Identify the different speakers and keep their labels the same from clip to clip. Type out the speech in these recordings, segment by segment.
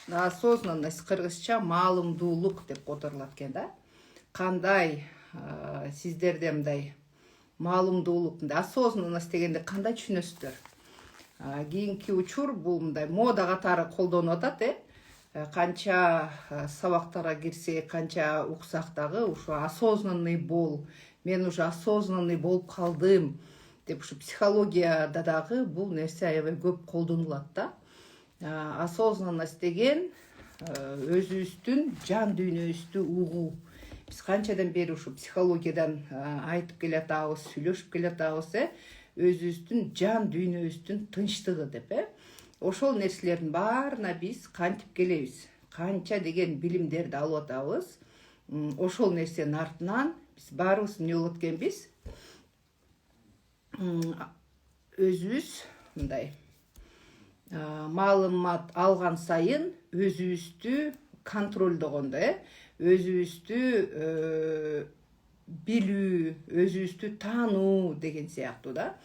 Speaker 1: осознанность кыргызча маалымдуулук деп которулат экен да. Кандай сиздерде мындай маалымдуулук, осознанность дегенди кандай түшүнөсүздөр? Кийинки учур бул мындай мода катары колдонуп атат, канча сабактарга кирсек, канча уксак дагы ушу осознанный бол, мен уже осознанный болуп калдым деп ушу психологияда дагы бул нерсе аябай көп колдонулат да. Осознанность деген өзүбүздүн жан дүйнөбүздү угуу. Биз канчадан бери ушу психологиядан айтып келатабыз, сүйлөшүп келатабыз, өзүбүздүн жан дүйнөбүздүн тынчтыгы деп, ошол нерселердин баарына биз кантип келебиз, канча деген билимдерди алып атабыз. Ошол нерсенин артынан биз баарыбыз эмне болот экенбиз? Өзүбүз мындай маалымат алган сайын өзүбүздү контролдогондо, өзүбүздү билүү, өзүбүздү таануу деген сыяктуу да.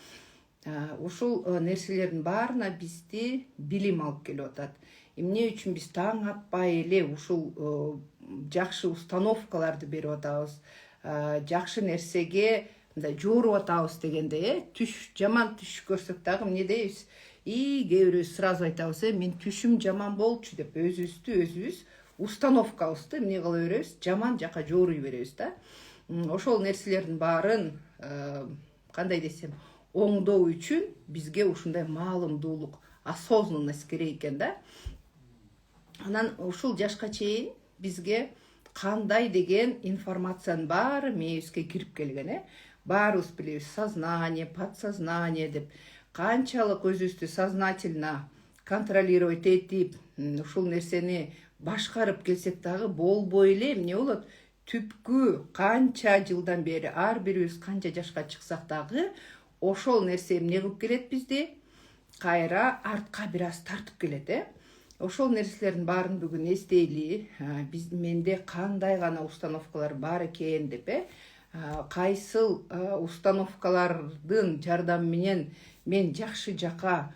Speaker 1: Ушул нерселердин баарына бизди билим алып келип атат. Эмне үчүн биз таң атпай эле ушул жакшы установкаларды берип атабыз, жакшы нерсеге мындай жооруп атабыз дегенде, жаман түш көрсөк дагы эмне дейбиз? Кээ бирөөбүз сразу айтабыз, мен түшүм жаман болчу деп өзүбүз установкабызды эмне кыла беребиз? Жаман жака жооруй беребиз да. Ошол нерселердин баарын кандай десем, оңдоо үчүн бизге ушундай маалымдуулук, осознанность керек экен да. Анан ушул жашка чейин бизге кандай деген информациянын баары мээбизге кирип келген, баарыбыз билебиз, сознание, подсознание деп. Канчалык өзүбүздү сознательно контролировать этип, ушул нерсени башкарып келсек дагы болбой эле эмне болот? Түпкү канча жылдан бери, ар бирибиз канча жашка чыксак дагы, ошол нерсе эмне кылып келет бизди? Кайра артка бир аз тартып келет, Ошол нерселердин баарын бүгүн эстейли, менде кандай гана установкалар бар экен деп, кайсыл установкалардын жардамы менен мен жакшы жака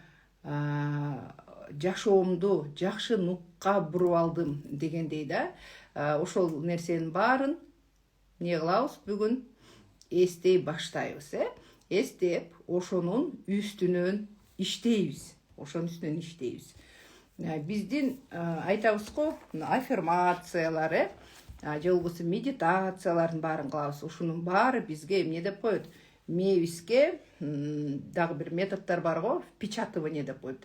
Speaker 1: жашоомду жакшы нукка буруп алдым дегендей да. Ошол нерсенин баарын эмне кылабыз бүгүн? Эстей баштайбыз, эстеп, ошонун үстүнөн иштейбиз. Биздин айтабыз го, аффирмациялар, же болбосо медитациялардын баарын кылабыз. Ушунун баары бизге эмне деп коет? Мээбизге дагы бир методдор бар го, впечатывание деп коет,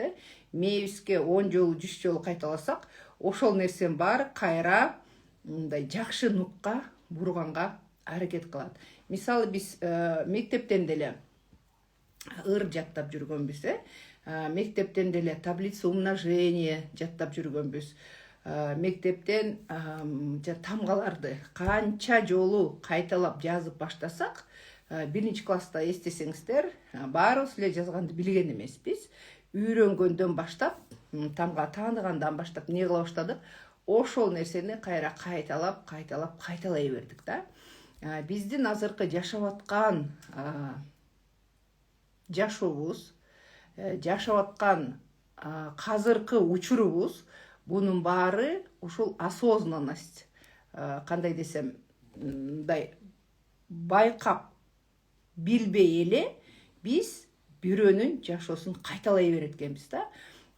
Speaker 1: Мээбизге 10 жолу 100 жолу кайталасак, ошол нерсенин баары кайра мындай жакшы нукка бурганга аракет кылат. Мисалы биз мектептен деле ыр жаттап жүргөнбүз, мектептен деле таблица умножения жаттап жүргөнбүз. Мектептен тамгаларды канча жолу кайталап жазып баштасак, биринчи класста эстесеңиздер, баарыбыз эле жазганды билген эмеспиз. Үйрөнгөндөн баштап, тамга тааныгандан баштап эмне кыла баштадык? Ошол нерсени кайра кайталай бердик да. Биздин азыркы жашап аткан жашообуз, жашап аткан казыркы учурубуз, бунун баары ушул осознанность, кандай десем, мындай байкап билбей эле биз бирөөнүн жашоосун кайталай берет экенбиз да.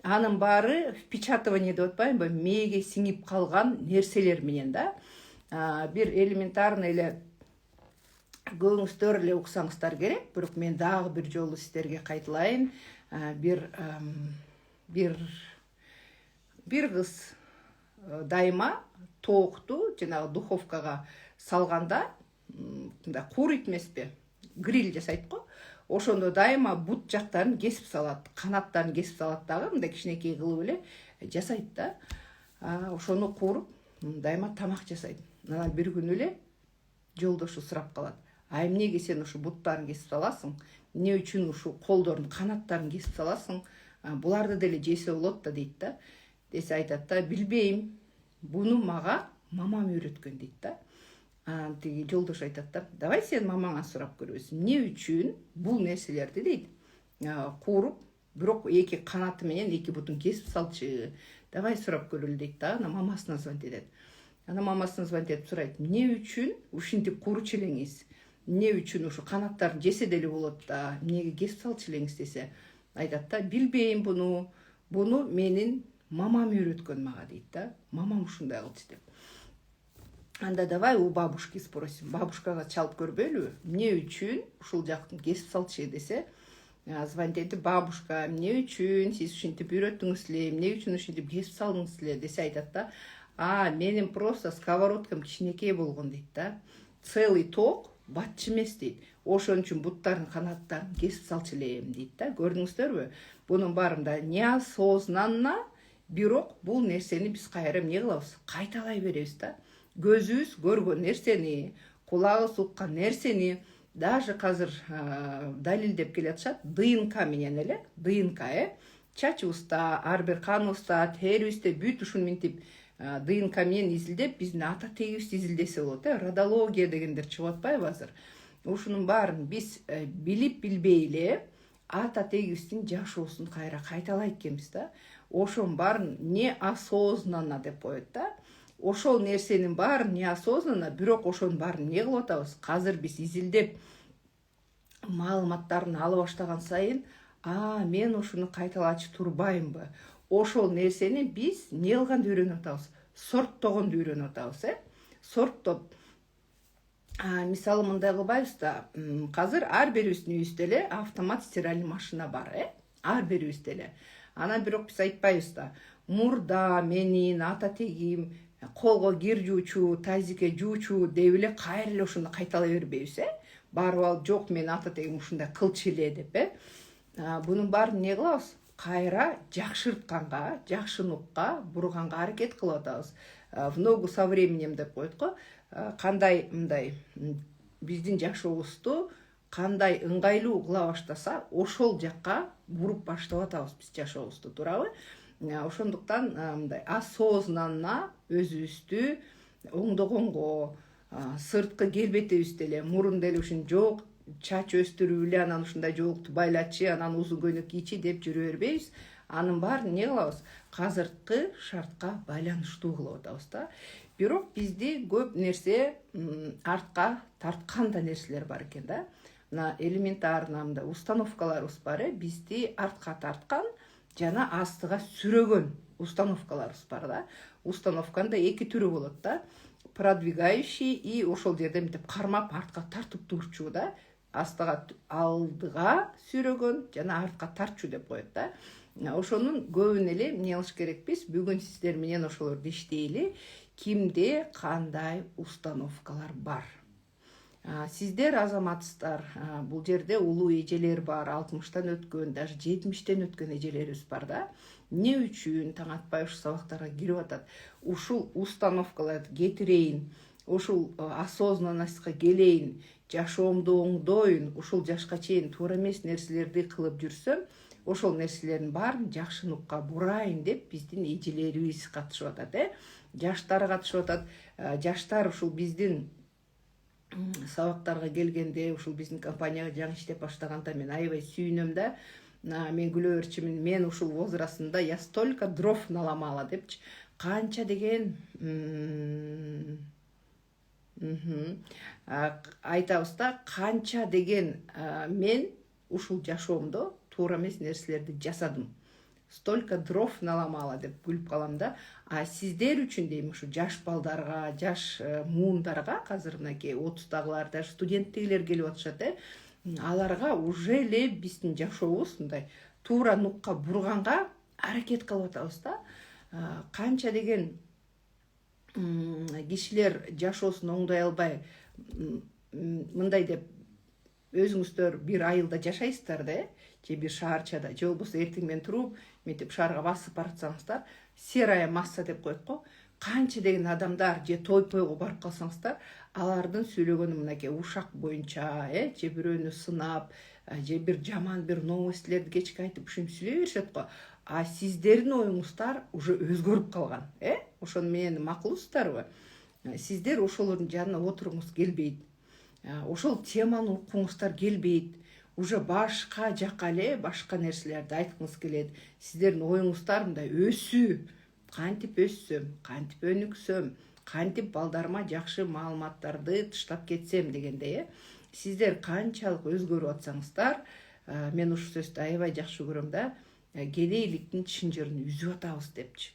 Speaker 1: Анын баары впечатывание деп атпайбы, мээге сиңип калган нерселер менен да. Бир элементарный эле көңүздөр эле уксаңыздар керек, бирок мен дагы бир жолу сиздерге кайталайын. Бир кыз дайыма тоокту жанагы духовкага салганда, мындай куурuyт эмеспи, гриль жасайт го. Ошондо дайыма бут жактарын кесип салат, канаттарын кесип салат дагы, мындай кичинекей кылып эле жасайт да. Ошону кууруп, дайыма тамак жасайт. Анан бир күнү эле жолдошу сурап калат: эмнеге сен ушу буттарын кесип саласың? Эмне үчүн ушу колдордун канаттарын кесип саласың? Буларды деле жесе болот да дейт да. Десе айтат да: билбейм, буну мага мамам үйрөткөн дейт да. Тиги жолдош айтат да: давай сен мамаңан сурап көрөбүз, эмне үчүн бул нерселерди дейт кууруп, бирок эки канаты менен эки бутун кесип салчу давай сурап көрөлү дейт да. Ана мамасына звонить этет. Ана мамасына звонить этип сурайт, эмне үчүн ушинтип курчу элеңиз, эмне үчүн ушу канаттарын жесе деле болот да, эмнеге кесип салчу элеңиз десе, айтат да, билбейм буну менин мамам үйрөткөн мага дейт да. Мамам ушундай кылчу деп. Анда давай у бабушки спросим. Бабушкага чалып көрбөйлүбү? Эмне үчүн ушул жактын кесип салчу десе, звонить этип, бабушка, эмне үчүн сиз ушинтип үйрөттүңүз эле, эмне үчүн ушинтип кесип салдыңыз эле десе, айтат да, менин просто сковородкам кичинекей болгон дейт да. Целый ток батчы эмес дейт. Ошон үчүн буттардын канаттарын кесип салчу элем дейт да. Көрдүңүздөрбү? Бунун баарында неосознанно, бирок бул нерсени биз кайра эмне кылабыз? Кайталай беребиз да. Көзүбүз көргөн нерсени, кулагыбыз уккан нерсени, даже азыр далилдеп келатышат ДНК менен эле, ДНК чачыбызда, ар бир каныбызда, терибизде бүт ушуну минтип ДНК менен изилдеп, биздин ата тегибизди изилдесе болот. Родология дегендер чыгып атпайбы азыр? Ушунун баарын биз билип билбей эле ата тегибиздин жашоосун кайра кайталайт экенбиз да. Ошонун баарын неосознанно деп коет да. Ошол нерсенин баарын неосознанно, бирок ошонун баарын эмне кылып атабыз? Азыр биз изилдеп маалыматтарын ала баштаган сайын, мен ушуну кайталачу турбаймбы? Ошол нерсени биз эмне кылганды үйрөнүп атабыз? Сорттогонду үйрөнүп атабыз, Сорттоп. Мисалы мындай кылбайбыз да, азыр ар бирибиздин үйүбүздө эле автомат стиральный машина бар, ар бирибизде эле. Анан бирок биз айтпайбыз да, мурда менин ата тегим колго кир жуучу, тазикке жуучу деп эле кайра эле ошону кайталай бербейбиз, Барып алып, жок, менин ата тегим ушундай кылчу эле деп, Бунун баарын эмне кылабыз? Кайра жакшыртканга, жакшынукка бурганга аракет кылып атабыз. В ногу со временем деп коет го. Кандай мындай биздин жашообузду кандай ыңгайлуу кыла баштаса, ошол жакка буруп баштап атабыз биз жашообузду, туурабы? Ошондуктан мындай осознанно өзүбүздү оңдогонго, сырткы келбетибизди эле, мурун деле ушун жок, чач өстүрүп эле, анан ушундай жоолукту байлачы, анан узун көйнөк кийчи деп жүрө бербейбиз. Анын баарын эмне кылабыз? Азыркы шартка байланыштуу кылып атабыз да. Бирок бизди көп нерсе артка тарткан да нерселер бар экен да. Мына элементарно мындай установкаларыбыз бар, бизди артка тарткан жана астыга сүрөгөн установкаларыбыз бар да. Установканын да эки түрү болот да. Продвигающий и ошол жерде мынтип кармап артка тартып турчу да. Астыга алдыга сүрөгөн жана артка тартчу деп коет да. Ошонун көбүн эле эмне кылыш керекпиз? Бүгүн сиздер менен ошолорду иштейли. Кимде кандай установкалар бар? Сиздер азаматсыздар, бул жерде улуу эжелер бар, 60-тан өткөн, даже 70-тен өткөн эжелерибиз бар да. Эмне үчүн таң атпай ушул сабактарга кирип атат? Ушул установкаларды кетирейин, ушул осознанностька келейин, жашоомду оңдоюн, ушул жашка чейин туура эмес нерселерди кылып жүрсөм, ошол нерселердин баарын жакшыныкка бурайын деп биздин эжелерибиз катышып атат, Жаштар катышып атат. Жаштар ушул биздин сабактарга келгенде, ушул биздин компанияга жаңы иштеп баштаганда мен аябай сүйүнөм да. Мен күлө берчүмүн, мен ушул возрастымда я столько дров наломала депчи. Канча деген айтабыз да, канча деген мен ушул жашоомдо туура эмес нерселерди жасадым. Столько дров наломала деп күлүп калам да. Сиздер үчүн дейм, ушу жаш балдарга, жаш муундарга, азыр мынакей 30-дагылар, даже студенттегилер келип атышат, аларга уже эле биздин жашообуз мындай туура нукка бурганга аракет кылып атабыз да. Канча деген кишилер жашоосун оңдой албай мындай деп, өзүңүздөр бир айылда жашайсыздар да, же бир шаарчада, же болбосо эртең менен туруп, мынтип шаарга басып баратсаңыздар, серая масса деп коет го. Канча деген адамдар, же той-тойго барып калсаңыздар, алардын сүйлөгөнү мынакей ушак боюнча, же бирөөнү сынап, же бир жаман бир новостилерди кечке айтып ушинтип сүйлөй беришет го. Сиздердин оюңуздар уже өзгөрүп калган, ошону менен макулсуздарбы? Сиздер ошолордун жанына отуруңуз келбейт. Ошол теманы уккуңуздар келбейт. Уже башка жака эле башка нерселерди айткыңыз келет. Сиздердин оюңуздар мындай өсүү, кантип өссөм, кантип өнүксөм, кантип балдарыма жакшы маалыматтарды таштап кетсем дегенде, сиздер канчалык өзгөрүп атсаңыздар, мен ушул сөздү аябай жакшы көрөм да, кедейликтин чынжырын үзүп атабыз депчи.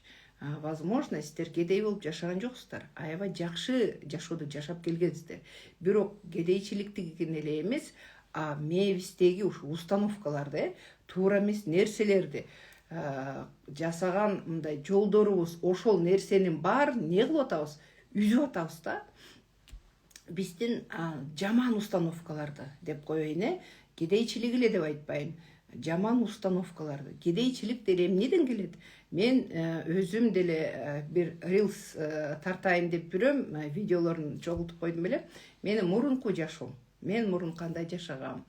Speaker 1: Возможно, сиздер кедей болуп жашаган жоксуздар, аябай жакшы жашоодо жашап келгенсиздер. Бирок кедейчиликтигин эле эмес, мээбиздеги ушу установкаларды, туура эмес нерселерди жасаган мындай жолдорубуз, ошол нерсенин баарын эмне кылып атабыз? Үзүп атабыз да. Биздин жаман установкаларды деп коеюн, кедейчилик эле деп айтпайм. Жаман установкаларды. Кедейчилик деле эмнеден келет? Мен өзүм деле бир рилс тартайын деп жүрөм, видеолорун чогултуп койдум беле. Менин мурунку жашоом. Мен мурун кандай жашагам?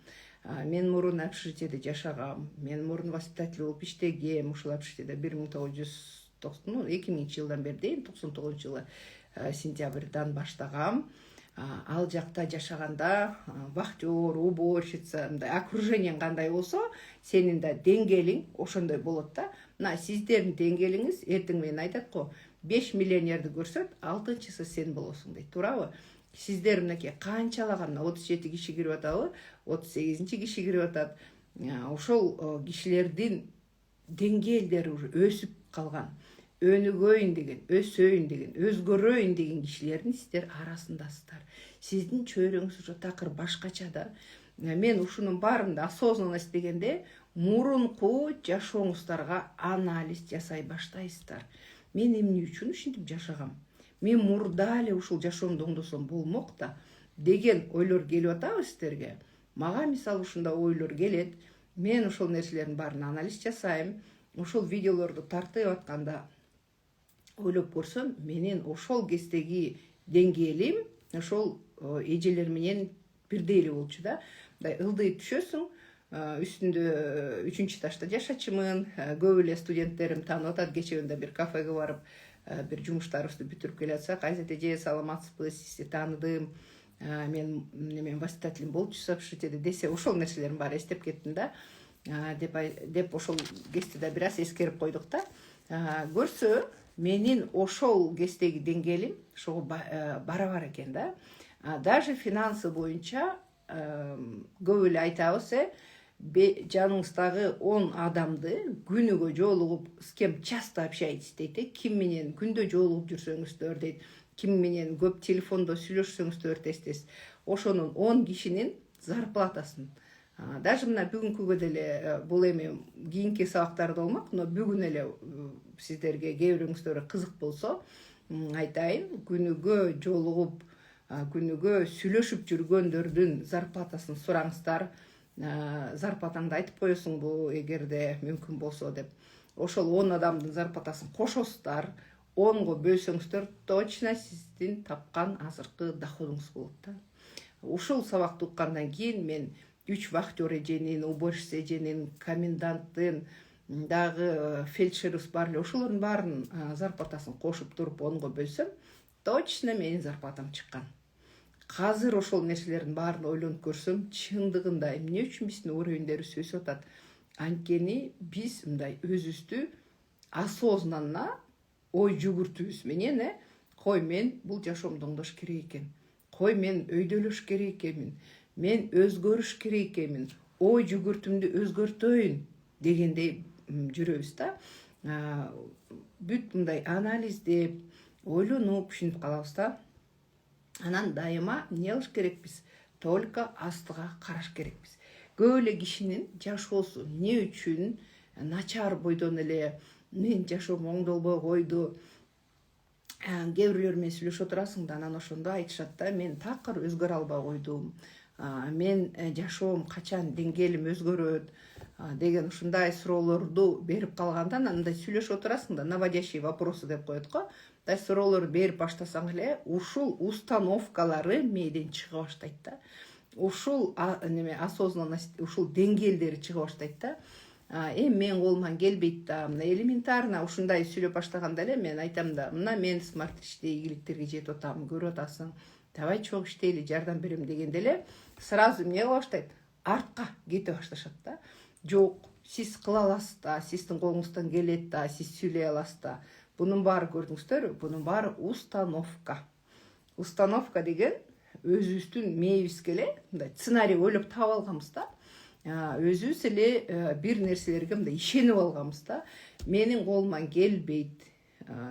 Speaker 1: Мен мурун общежитиеде жашагам. Мен мурун воспитатель болуп иштегем. Ушул общежитиеде 2000 жылдан бери дейм, 99 жылы сентябрдан баштагам. Ал жакта жашаганда вахтер, уборщица, мындай окружениең кандай болсо, сенин да деңгээлиң ошондой болот да. Мына сиздердин деңгээлиңиз эртең менен айтат го, 5 миллионерди көрсөт, 6-чысы сен болосуң дейт, туурабы? Сиздер мынакей канчалаган 37 киши кирип атабы, 38 киши кирип атат. Ошол кишилердин деңгээлдери уже өсүп калган. Өнүгөйүн деген, өсөйүн деген, өзгөрөйүн деген кишилердин сиздер арасындасыздар. Сиздин чөйрөңүз уже такыр башкача да. Мен ушунун баарында осознанность дегенде мурунку жашооңуздарга анализ жасай баштайсыздар. Мен эмне үчүн ушинтип жашагам? Мен мурда эле ушул жашоомду оңдосом болмок да деген ойлор келип атабы сиздерге? Мага мисалы ушундай ойлор келет. Мен ошол нерселердин баарын анализ жасайм. Ошол видеолорду тартып атканда ойлоп көрсөм, менин ошол кездеги деңгээлим ошол эжелер менен бирдей эле болчу да. Мындай ылдый түшөсүң, үстүндө 3-этажда жашачумун, көп эле студенттерим таанып атат. Кечээ бир кафеге барып, бир жумуштарыбызды бүтүрүп келатсак, Айзат эже, саламатсызбы, сизди тааныдым, мен воспитателем болчусуз общежитиеде десе, ошол нерселердин баары эстеп кеттим да. Деп ошол кезде да бир аз эскерип койдук да. Көрсө, менин ошол кездеги деңгээлим ошого барабар экен да. Даже финансы боюнча көп эле айтабыз, жаныңыздагы 10 адамды күнүгө жолугуп, с кем часто общаетесь дейт, ким менен күндө жолугуп жүрсөңүздөр дейт, ким менен көп телефондо сүйлөшсөңүздөр тез-тез, ошонун 10 кишинин зарплатасын. Даже мына бүгүнкүгө деле бул эми кийинки сабактарда болмок, но бүгүн эле сиздерге кээ бирөөңүздөр кызык болсо айтайын, күнүгө жолугуп, күнүгө сүйлөшүп жүргөндөрдүн зарплатасын сураңыздар. Зарплатаңды айтып коесуңбу эгерде мүмкүн болсо деп. Ошол 10 адамдын зарплатасын кошосуздар, 10го бөлсөңүздөр, точно сиздин тапкан азыркы доходуңуз болот да. Ушул сабакты уккандан кийин мен 3 вахтер эженин, уборщица эженин, коменданттын, дагы фельдшерибиз бар эле, ошолордун баарынын зарплатасын кошуп туруп 10го бөлсөм, точно менин зарплатам чыккан. Казыр ошол нерселердин баарын ойлонуп көрсөм, чындыгында эмне үчүн биздин уровеньдерибиз өсүп атат? Анткени биз мындай өзүбүздү осознанно ой жүгүртүүбүз менен, кой мен бул жашоомду оңдош керек экен. Кой мен өйдөлөш керек экенмин. Мен өзгөрүш керек экенмин. Ой жүгүртүүмдү өзгөртөйүн дегендей жүрөбүз да. Бүт мындай анализдеп, ойлонуп ушинтип калабыз да. Анан дайыма эмне кылыш керекпиз? Только астыга караш керекпиз. Көп эле кишинин жашоосу эмне үчүн начар бойдон эле мен жашоом оңдолбой койду. Кээ бирлөр менен сүйлөшүп отурасың да, анан ошондо айтышат да, мен такыр өзгөрө албай койдум. Мен жашоом качан деңгээлим өзгөрөт деген ушундай суроолорду берип калганда, мындай сүйлөшүп отурасың да, наводящий вопросы деп коет го. Мындай суроолорду берип баштасаң эле, ушул установкалары мээден чыга баштайт да. Ушул осознанность, ушул деңгээлдери чыга баштайт да. Мен колуман келбейт да, мына элементарно ушундай сүйлөп баштаганда эле мен айтам да, мына мен смарт иште ийгиликтерге жетип атам, көрүп атасың, давай чогуу иштейли, жардам берем дегенде эле сразу эмне кыла баштайт? Артка кете башташат да. Жок, сиз кыла аласыз да, сиздин колуңуздан келет да, сиз сүйлөй аласыз да. Бұның бары көрдіңіздер, бұның бары установка. Установка деген өзүбүздүн мээбизге эле мындай сценарий ойлоп таап алганбыз да. Өзүбүз эле бир нерселерге мындай ишенип алганбыз да. Менин колуман келбейт.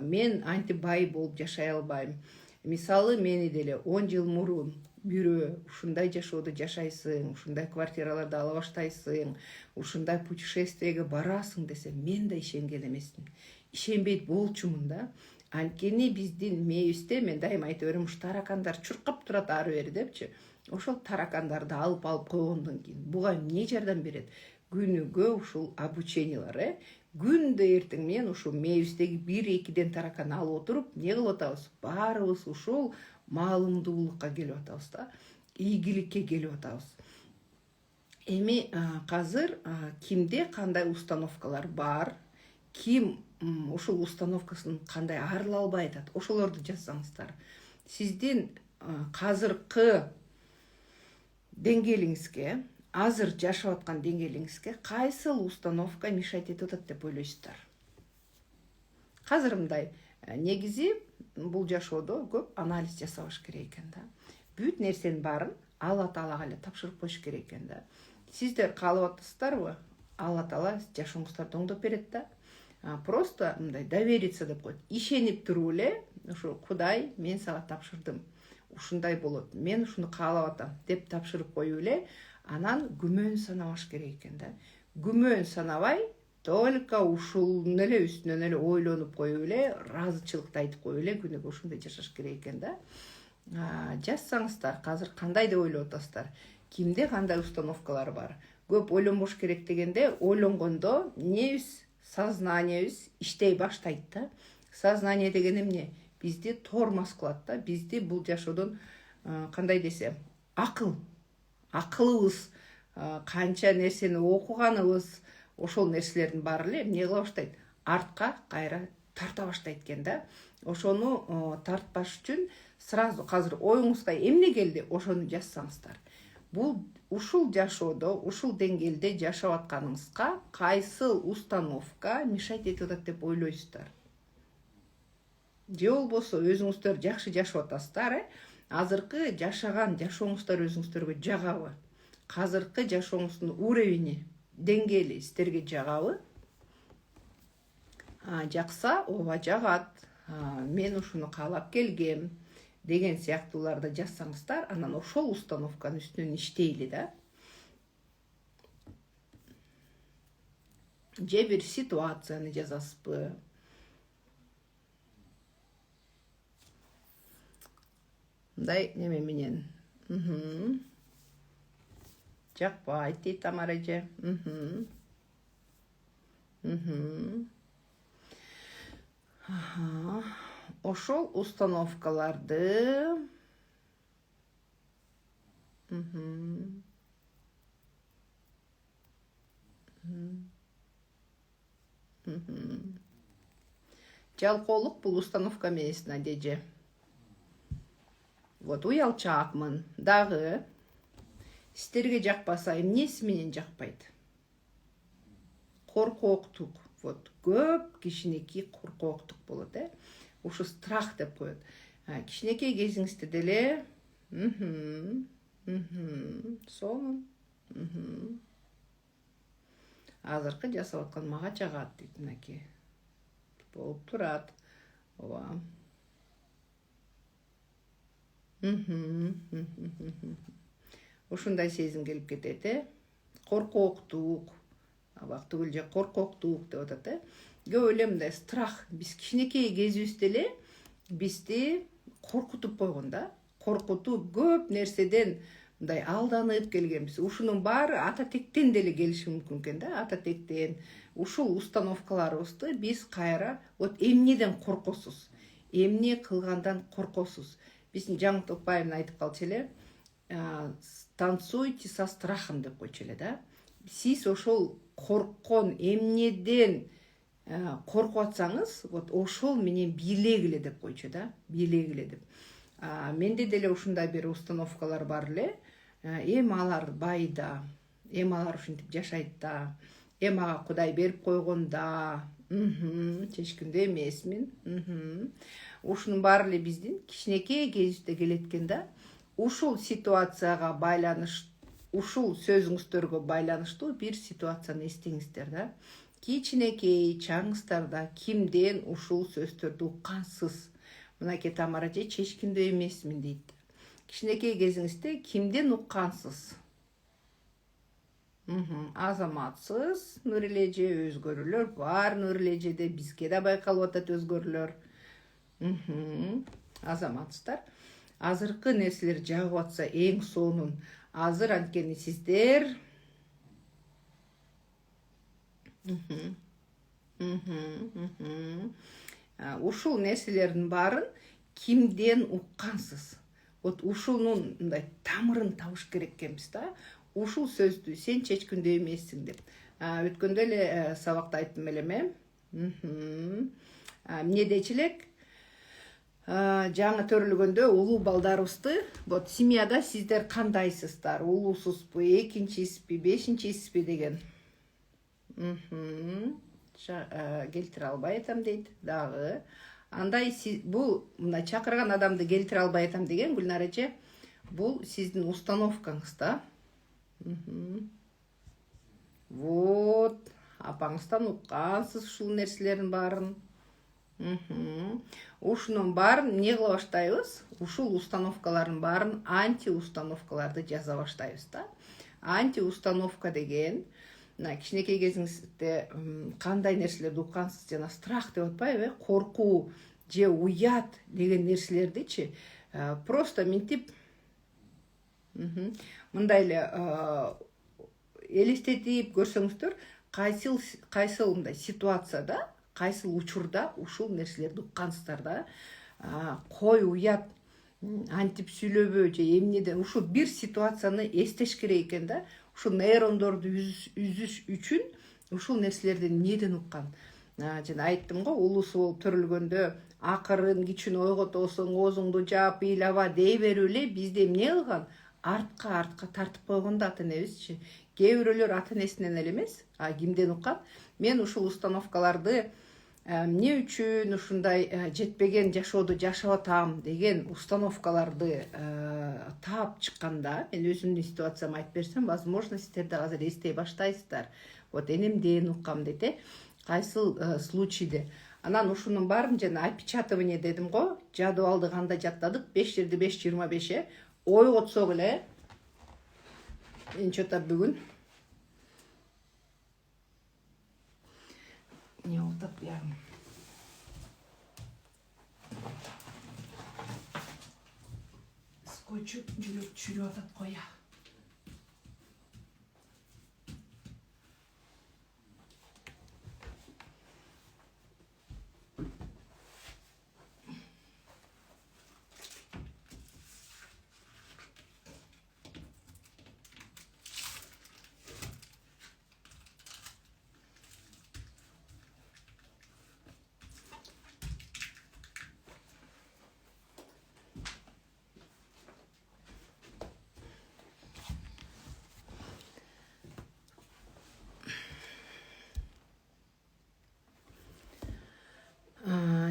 Speaker 1: Мен антип бай болуп жашай албайм. Мисалы мени деле 10 жыл мурун бирөө ушундай жашоодо жашайсың, ушундай квартираларды ала баштайсың, ушундай путешествиеге барасың десе, мен да ишенген эмесмин. Ишенбейт болчумун да. Анткени биздин мээбизде мен дайыма айтып берем, ушу таракандар чуркап турат ары бери депчи. Ошол таракандарды алып койгондон кийин буга эмне жардам берет? Күнүгө ушул обучениялар, күндө эртең менен ушул мээбиздеги 1-2ден таракан алып отуруп, эмне кылып атабыз? Баарыбыз ушул маалымдуулукка келип атабыз да, ийгиликке келип атабыз. Эми азыр кимде кандай установкалар бар, ким ушул установкасын кандай арыла албай атат, ошолорду жазсаңыздар. Сиздин азыркы деңгээлиңизге, азыр жашап аткан деңгээлиңизге кайсыл установка мешать этип атат деп ойлойсуздар? Азыр мындай, негизи бул жашоодо көп анализ жасабаш керек экен да. Бүт нерсенин баарын Алла Таалага эле тапшырып коюш керек экен да. Сиздер каалап атасыздарбы? Алла Таала жашооңуздарды оңдоп берет да. Просто мындай довериться деп коет. Ишенип туруп эле, ушу Кудай, мен сага тапшырдым. Ушундай болот. Мен ушуну каалап атам деп тапшырып коюп эле, анан күмөн санабаш керек экен да. Күмөн санабай, только ушунун эле үстүнөн эле ойлонуп коюп эле, ыраазычылыкты айтып коюп эле күнүгө ушундай жашаш керек экен да. Жазсаңыздар, азыр кандай деп ойлоп атасыздар? Кимде кандай установкалар бар? Көп ойлонбош керек дегенде, ойлонгондо эмнебиз, сознаниябыз иштей баштайт да. Сознание деген эмне? Бизди тормоз кылат да. Бизди бул жашоодон кандай десем, акылыбыз, канча нерсени окуганыбыз, ошол нерселердин баары эле эмне кыла баштайт? Артка кайра тарта баштайт экен да. Ошону тартпаш үчүн сразу азыр оюңузга эмне келди, ошону жазсаңыздар. Бул ушул жашоодо, ушул деңгээлде жашап атканыңызга кайсыл установка мешать этип атат деп ойлойсуздар? Же болбосо өзүңүздөр жакшы жашап атасыздар, азыркы жашаган жашооңуздар өзүңүздөргө жагабы? Азыркы жашооңуздун уровени, деңгээли сиздерге жагабы? Жакса, ооба жагат. Мен ушуну каалап келгем деген сыяктууларды жазсаңыздар, анан ошол установканын үстүнөн иштейли да. Же бир ситуацияны жазасызбы? Мындай неме менен. Жакпайт дейт Тамара эже. Ошол установкаларды жалкоолук бул установка эмес, Надежа. Вот уялчаакмын дагы. Сиздерге жакпаса эмнеси менен жакпайт? Коркооктук. Вот көп кичинекей коркооктук болот, Ушу страх деп коет. Кичинекей кезиңизде деле, сонун, азыркы жасап аткан мага жагат дейт мынакей. Болуп турат. Ооба. Ушундай сезим келип кетет, Коркооктук. Абак түгүл же коркооктук деп атат, Көп эле мындай страх, биз кичинекей кезибизде эле бизди коркутуп койгон да. Коркутуп көп нерседен мындай алданып келгенбиз. Ушунун баары ата тектен деле келиши мүмкүн экен да, ата тектен. Ушул установкаларыбызды биз кайра вот эмнеден коркосуз? Эмне кылгандан коркосуз? Биздин Жаңы Токпаевна айтып калчу эле, танцуйте со страхом деп койчу эле да. Сиз ошол корккон эмнеден коркуп атсаңыз, вот ошол менен бийлегиле деп койчу да, бийлегиле деп. Менде деле ушундай бир установкалар бар эле. Эми алар байда, эми алар ушинтип жашайт да, эми ага Кудай берип койгон да, чечкиндүү эмесмин. Ушунун баары эле биздин кичинекей кезибизде келет экен да. Ушул ситуацияга байланыштуу, ушул сөзүңүздөргө байланыштуу бир ситуацияны эстеңиздер да. Кичинекей чаңыңыздарда кимден ушул сөздөрдү уккансыз? Мынакей Тамара эже чечкиндүү эмесмин дейт. Кичинекей кезиңизде кимден уккансыз? Азаматсыз Нуриле эже, өзгөрүүлөр бар Нуриле эжеде, бизге да байкалып атат өзгөрүүлөр. Азаматсыздар. Азыркы нерселер жагып атса эң сонун. Азыр анткени сиздер ушул нерселердин баарын кимден уккансыз? Вот ушунун мындай тамырын табыш керек экенбиз да. Ушул сөздү сен чечкиндүү эмессиң деп. Өткөндө эле сабакта айттым элем. Эмне дечи элек? Жаңы төрөлгөндө улуу балдарыбызды, вот семьяда сиздер кандайсыздар? Улуусузбу, экинчисизби, бешинчисизби деген. Келтире албай атам дейт дагы. Андай бул мына чакырган адамды келтире албай атам деген Гүлнар эже, бул сиздин установкаңыз да. Вот, апаңыздан уккансыз ушул нерселердин баарын. Ушунун баарын эмне кыла баштайбыз? Ушул установкалардын баарын анти-установкаларды жаза баштайбыз да. Анти-установка деген кичинекей кезиңизде кандай нерселерди уккансыз, жана страх деп атпайбы, коркуу же уят деген нерселердичи просто минтип мындай эле элестетип көрсөңүздөр, кайсыл мындай ситуацияда, кайсыл учурда ушул нерселерди уккансыздар да. Кой уят, антип сүйлөбө же эмнеден ушул бир ситуацияны эстеш керек экен да. Ушул нейрондорду үзүш үчүн ушул нерселерден эмнеден уккан? Жана айттым го, улуусу болуп төрөлгөндө акырын кичүүнү ойготосуң, оозуңду жаап, ыйлаба дей берип эле бизде эмне кылган? Артка тартып койгон да ата энебизчи. Кээ бирөөлөр ата энесинен эле эмес, кимден уккан? Мен ушул установкаларды эмне үчүн ушундай жетпеген жашоодо жашап атам деген установкаларды таап чыкканда, мен өзүмдүн ситуациямды айтып берсем, возможно, сиздер да азыр эстей баштайсыздар. Вот энемден уккам дейт, кайсыл случайде. Анан ушунун баарын жана опечатывание дедим го, жадыбалды кандай жаттадык, 5/5/25 ойготсок эле. Мен чота бүгүн не oldu yani. Скотчу жүрөк атат коя.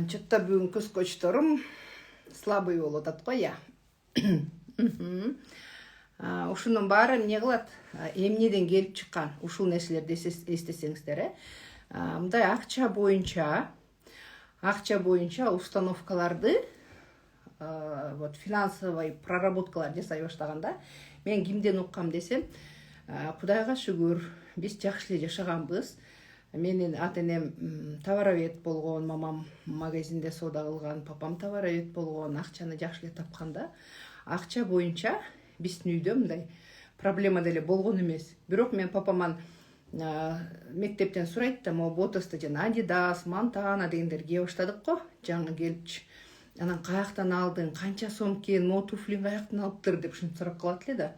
Speaker 1: Чотта бүгүнкү скотчторум слабый болуп атат го, я. Ушунун баары эмне кылат? Эмнеден келип чыккан? Ушул нерселерди эстесеңиздер, мындай акча боюнча установкаларды, вот финансовый проработкалар жасай баштаганда, мен кимден уккам десем, Кудайга шүгүр, биз жакшы эле жашаганбыз. Менин ата энем товаровед болгон, мамам магазинде соода кылган, папам товаровед болгон, акчаны жакшы эле тапкан да. Акча боюнча биздин үйдө мындай проблема деле болгон эмес. Бирок мен папаман мектептен сурайт да, могу ботосто жана Адидас, Монтана дегендер кие баштадык го, жаңы келипчи. Анан каяктан алдың, канча сом экен, могу туфлиң каяктан алыптыр деп ушинтип сурап калат эле да.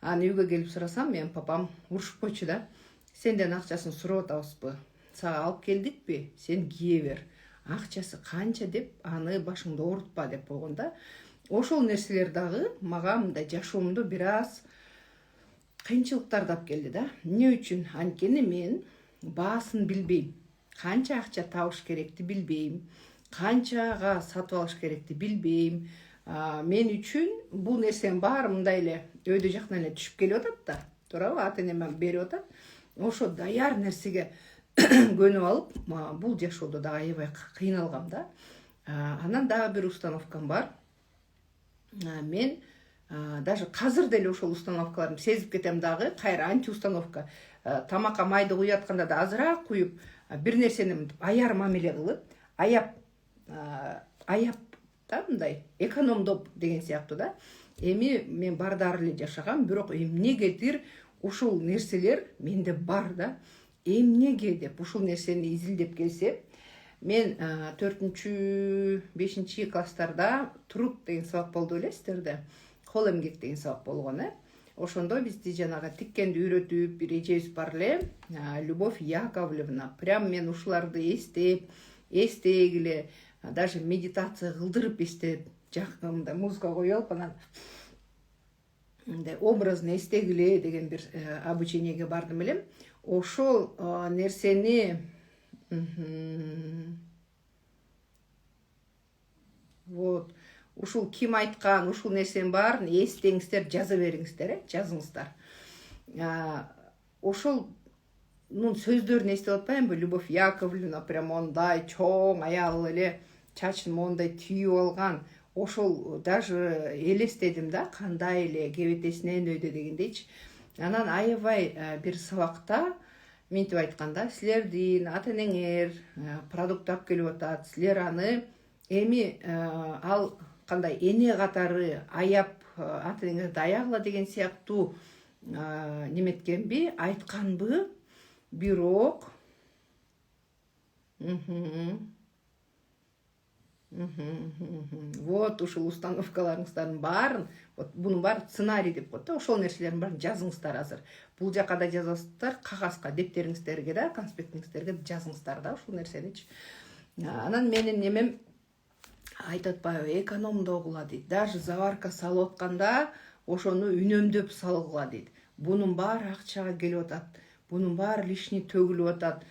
Speaker 1: Аны үйгө келип сурасам, мен папам урушуп койчу да. Сенден акчасын сурап атабызбы? Сага алып келдикпи? Сен кие бер. Акчасы канча деп аны башыңды оорутпа деп койгон да. Ошол нерселер дагы мага мындай жашоомдо бир аз кыйынчылыктарды алып келди да. Эмне үчүн? Анткени мен баасын билбейм. канча акча табыш керекти билбейм, канчага сатып алыш керекти билбейм. Мен үчүн бул нерсенин баары мындай эле өйдө жактан эле түшүп келип атат да, туурабы, ата энеме берип атат. Ошо даяр нерсеге көнүп алып, бул жашоодо дагы аябай кыйналгам да. Анан дагы бир установкам бар. Мен даже казыр деле ошол установкаларды сезип кетем дагы, кайра антиустановка. Тамакка майды куюп атканда да азыраак куюп, бир нерсени аяр мамиле кылып, аяп да, мындай экономдоп деген сыяктуу да. Эми мен бардары эле жашагам, бирок эмнегедир ушул нерселер менде бар да. Эмнеге деп ушул нерсени изилдеп келсем, мен 4-5 класстарда труд деген сабак болду элесиздер да. Кол эмгек деген сабак болгон, ошондо бизди жанагы тиккенди үйрөтүп бир эжебиз бар эле, Любовь Яковлевна. Прям мен ушуларды эстегиле, даже медитация кылдырып эстеп, жакында музыка коюп алып, анан мындай образно эстегиле деген бир обучениеге бардым элем. Ошол нерсени вот ушул ким айткан, ушул нерсенин баарын эстеңиздер, жаза бериңиздер, жазыңыздар. Ошол сөздөрүн эстеп атпаймынбы? Любовь Яковлевна прям ондай чоң аял эле, чачын мондай түйүп алган. Ошол даже элестедим да, кандай эле кебетесинен өйдө дегендейчи. Анан аябай бир сабакта мынтип айтканда, силердин ата энеңер продукт алып келип атат, силер аны эми ал кандай эне катары аяп ата энеңерди аягыла деген сыяктуу неметкенби, айтканбы, бирок вот ушул установкаларыңыздардын баарын, вот бунун баары сценарий деп коет да, ошол нерселердин баарын жазыңыздар азыр. Бул жака да жазасыздар, кагазга, дептериңиздерге да, конспектиңиздерге жазыңыздар да ушул нерсеничи. Анан менин немем айтып атпайбы, экономдогула дейт. Даже заварка салып атканда ошону үнөмдөп салгыла дейт. Бунун баары акчага келип атат. Бунун баары лишний төгүлүп атат.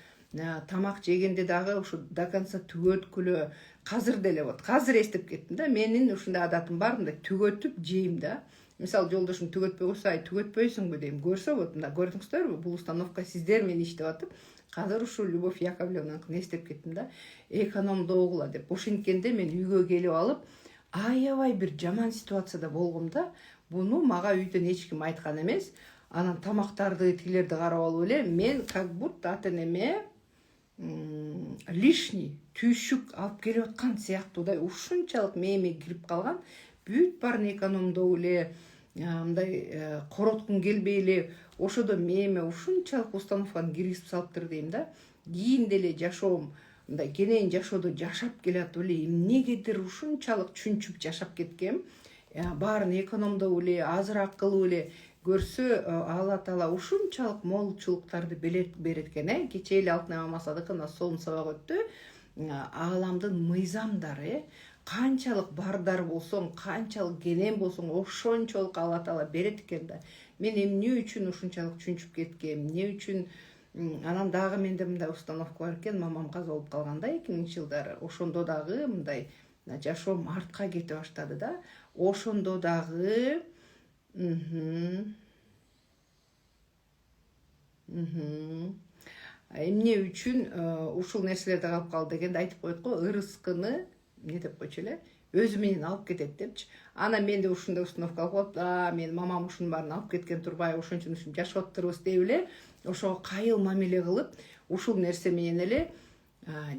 Speaker 1: Тамак жегенде дагы ушу до конца түгөткүлө. Казыр деле вот, казыр эстеп кеттим да. Менин ушундай адатым бар, мындай түгөтүп жейм да. Мисалы жолдошум түгөтпөй койсо, ай түгөтпөйсүңбү дейм. Көрсө вот, мына көрдүңүздөрбү, бул установка сиздер менен иштеп атып. Казыр ушул Любовь Яковлевнаныкын эстеп кеттим да. Экономдогула деп. Ошенткенде мен үйгө келип алып, аябай бир жаман ситуацияда болгом да. Буну мага үйдөн эч ким айткан эмес. Анан тамактарды, тилерди карап алып эле, мен как будто ата энеме лишний түйшүк алып келип аткан сыяктуудай ушунчалык мээме кирип калган. Бүт баарын экономдоп эле, мындай короткун келбей эле, ошодо мээме ушунчалык установканы киргизип салыптыр дейм да. Кийин деле жашоом мындай кенен жашоодо жашап келатып эле эмнегедир ушунчалык чүнчүп жашап кеткем. Баарын экономдоп эле, азыраак кылып эле көрсө, Алла Таала ушунчалык молчулуктарды берет экен. Кечээ эле Алтынай Мамасадыкына сонун сабак өттү. Ааламдын мыйзамдары, канчалык бардар болсоң, канчалык кенен болсоң, ошончолук Алла Таала берет экен да. Мен эмне үчүн ушунчалык чүнчүп кеткем, эмне үчүн? Анан дагы менде мындай установка бар экен, мамам каза болуп калганда 2000-жылдары, ошондо дагы мындай жашоом артка кете баштады да. Ошондо дагы эмне үчүн ушул нерселерди калып калды дегенде айтып коет го, ырыскыны эмне деп койчу эле, өзү менен алып кетет депчи. Ана менде ушундай установка болуп, мен мамам ушунун баарын алып кеткен турбайбы, ошон үчүн ушинтип жашап атырбыз деп эле, ошого кайыл мамиле кылып, ушул нерсе менен эле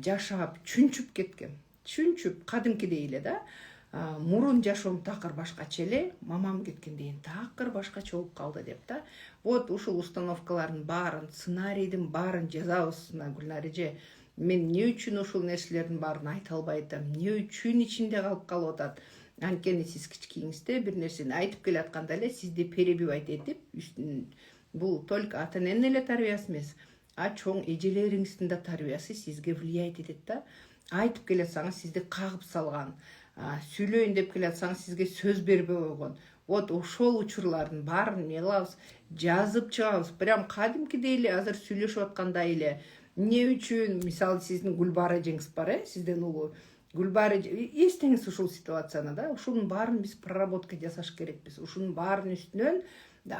Speaker 1: жашап, чүнчүп кеткем. Чүнчүп, кадимкидей эле да. Мурун жашоом такыр башкача эле, мамам кеткенден кийин такыр башкача болуп калды деп да. Вот ушул установкалардын баарын, сценарийдин баарын жазабыз, Гүлнар эже. Мен эмне үчүн ушул нерселердин баарын айта албай атам, эмне үчүн ичинде калып атат. Анткени сиз кичкейиңизде бир нерсени айтып келатканда эле сизди перебивать этип, бул только ата эненин эле тарбиясы эмес, чоң эжелериңиздин да тарбиясы сизге влиять этет да. Айтып келатсаңыз сизди кагып салган, сүйлөйүн деп келатсаңыз сизге сөз бербей койгон. Вот ошол учурлардын баарын эмне кылабыз, жазып чыгабыз. Прям кадимкидей эле азыр сүйлөшүп аткандай эле эмне үчүн мисалы сиздин Гүлбар эжеңиз бар, сизден улуу Гүлбар эстеңиз ушул ситуацияны да, ушунун баарын биз проработка жасаш керекпиз, ушунун баарынын үстүнөн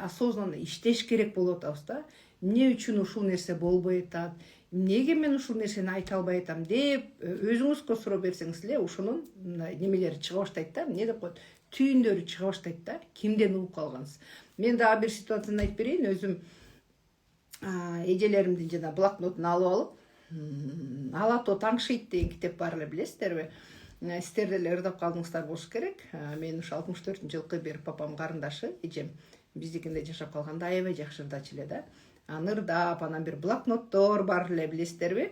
Speaker 1: осознанно иштеш керек болуп атабыз да. Эмне үчүн ушул нерсе болбой атат, эмнеге мен ушул нерсени айта албай атам деп өзүңүзгө суроо берсеңиз эле ушунун немелери чыга баштайт да, эмне деп коет, түйүндөрү чыга баштайт да, кимден угуп калгансыз. Мен дагы бир ситуацияны айтып берейин. Өзүм эжелеримдин жана блокнотун алып алып, Ала тоо таңшыйт деген китеп бар эле, билесиздерби? Сиздер деле ырдап калдыңыздар болуш керек. Мен ушу 64-жылкы бир папам карындашы, эжем биздикинде жашап калганда аябай жакшы ырдачу эле да. Аны ырдап, анан бир блокноттор бар эле, билесиздерби?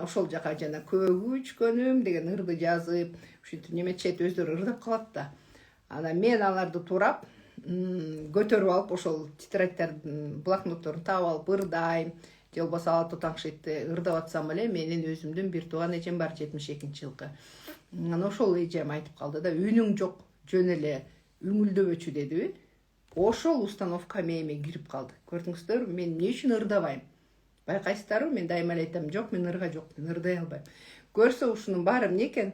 Speaker 1: Ошол жака жана көгүчкөнүм деген ырды жазып, ушинтип неметишет, өздөрү ырдап калат да. Анан мен аларды турап, көтөрүп алып, ошол тетрадьдердин блокнотторун таап алып ырдайм. Же болбосо Ала тоо таңшыйтты ырдап атсам эле, менин өзүмдүн бир тууган эжем бар, 72-жылкы. Анан ошол эжем айтып калды да, үнүң жок, жөн эле үңүлдөбөчү дедиби. Ошол установка мээме кирип калды. Көрдүңүздөрбү, мен эмне үчүн ырдабайм? Байкайсыздарбы, мен дайыма эле айтам, жок, мен ырга жок, мен ырдай албайм. Көрсө ушунун баары эмне экен?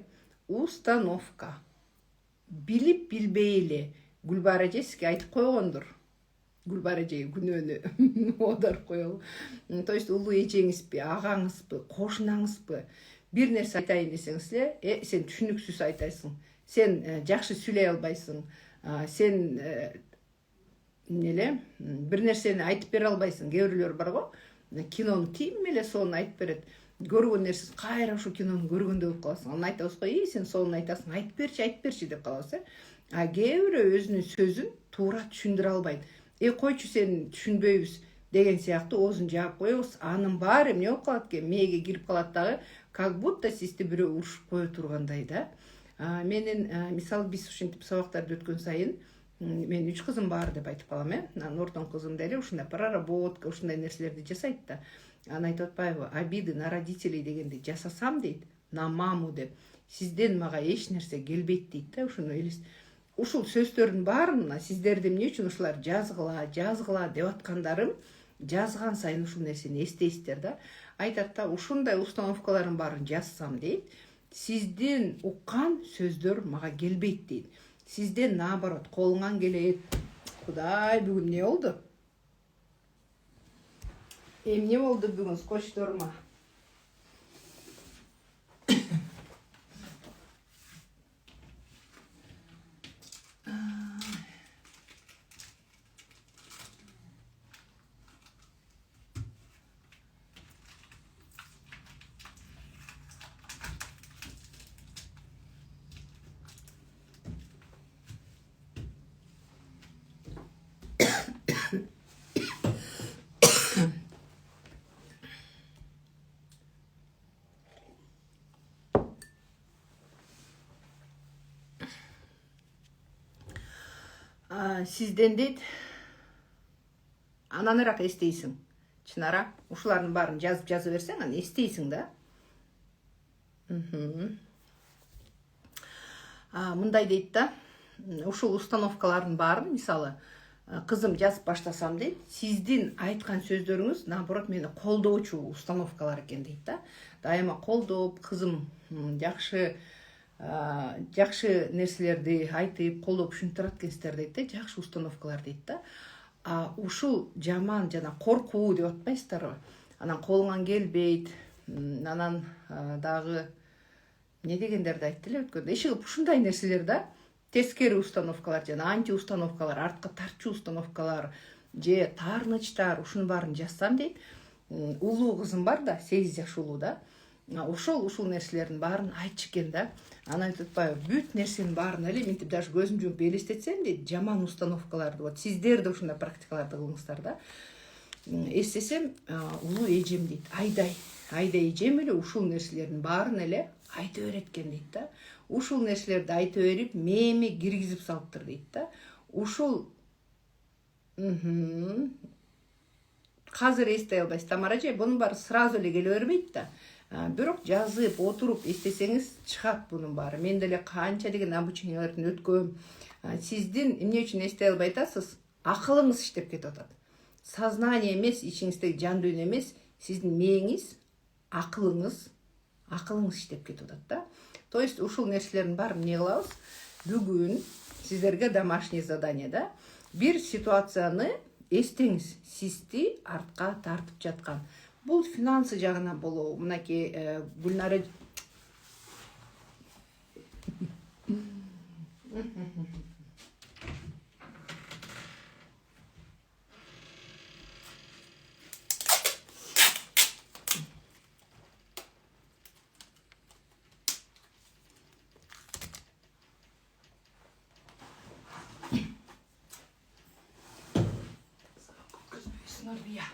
Speaker 1: Установка. Билип билбей эле Гүлбар эже сизге айтып койгондур. Гүлбар эжеге күнөөнү оодарып коелу. То есть улуу эжеңизби, агаңызбы, кошунаңызбы бир нерсе айтайын десеңиз эле, сен түшүнүксүз айтасың, сен жакшы сүйлөй албайсың, сен эмне эле бир нерсени айтып бере албайсың. Кээ бирлөр бар го, кинонун тим эле сонун айтып берет. Көргөн нерсеси кайра ушул кинону көргөндөй болуп каласың. Анан айтабыз го, сен сонун айтасың, айтып берчи деп калабыз. А кээ бирөө өзүнүн сөзүн туура түшүндүрө албайт. Койчу, сен түшүнбөйбүз деген сыяктуу оозун жаап коебуз. Анын баары эмне болуп калат экен, мээге кирип калат дагы, как будто сизди бирөө урушуп кое тургандай да. Менин мисалы биз ушинтип сабактарды өткөн сайын, мен 3 кызым бар деп айтып калам, Анан ордон кызым деле ушундай проработка, ушундай нерселерди жасайт да. Анан айтып атпайбы, обиды на родителей дегенди жасасам дейт, на маму деп, сизден мага эч нерсе келбейт дейт да. Ушуну элес. Ушул сөздөрдүн баарына сиздерди эмне үчүн ушулар жазгыла деп аткандарым, жазган сайын ушул нерсени эстейсиздер да. Айтат да, ушундай установкалардын баарын жазсам дейт, сиздин уккан сөздөр мага келбейт дейт. Сизден наоборот колуңан келет. Кудай, бүгүн эмне болду? Эмне болду бүгүн скотчторума? Сизден дейт, ананыраак эстейсиң. Чынара, ушулардын баарын жазып берсең, аны эстейсиң да. Мындай дейт да, ушул установкалардын баарын, мисалы, кызым жазып баштасам дейт, сиздин айткан сөздөрүңүз наоборот мени колдоочу установкалар экен дейт да. Дайыма колдоп, кызым жакшы нерселерди айтып, колдоп түшүнүп турат экенсиздер дейт да, жакшы установкалар дейт да. Ушул жаман жана коркуу деп атпайсыздарбы? Анан колуңан келбейт, анан дагы эмне дегендерди айтты эле өткөндө. Эч кылып ушундай нерселер да, тескери установкалар жана анти установкалар, артка тартчу установкалар же таарынычтар, ушунун баарын жазсам дейт. Улуу кызым бар да, 8 жаш улуу да. Ушул нерселердин баарын айтчу экен да. Анан айтып атпайбы, бүт нерсенин баарын эле мынтип даже көзүм жумуп элестетсем дейт, жаман установкаларды, вот сиздер да ушундай практикаларды кылыңыздар да. Эстесем, улуу эжем дейт, айдай эжем эле ушул нерселердин баарын эле айта берет экен дейт да. Ушул нерселерди айта берип, мээме киргизип салыптыр дейт да. Ушул казыр эстей албайсыз, Тамара эже, бунун баары сразу эле келе бербейт да. Бирок жазып, отуруп эстесеңиз чыгат бунун баары. Мен деле канча деген обучениялардан өткөм. Сиздин эмне үчүн эстей албай атасыз? Акылыңыз иштеп кетип атат. Сознание эмес, ичиңиздеги жан дүйнө эмес, сиздин мээңиз акылыңыз иштеп кетип атат да. То есть ушул нерселердин баарын эмне кылабыз? Бүгүн сиздерге домашний задание да. Бир ситуацияны эстеңиз, сизди артка тартып жаткан. Бул финансы жагынан болобу, мынакей Гүлнара Нурбия.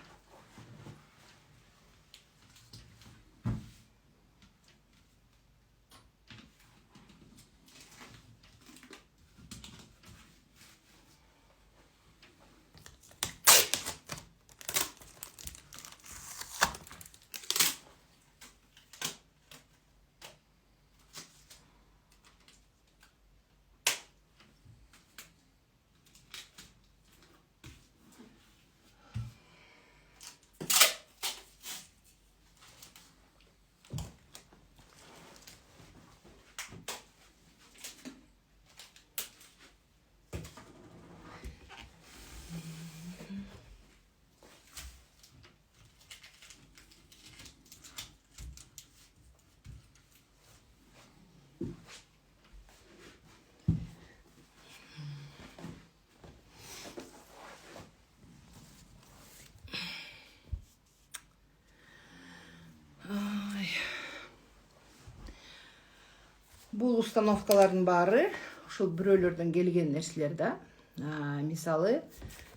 Speaker 1: Бул установкалардын баары ушул бирөөлөрдөн келген нерселер да. Мисалы,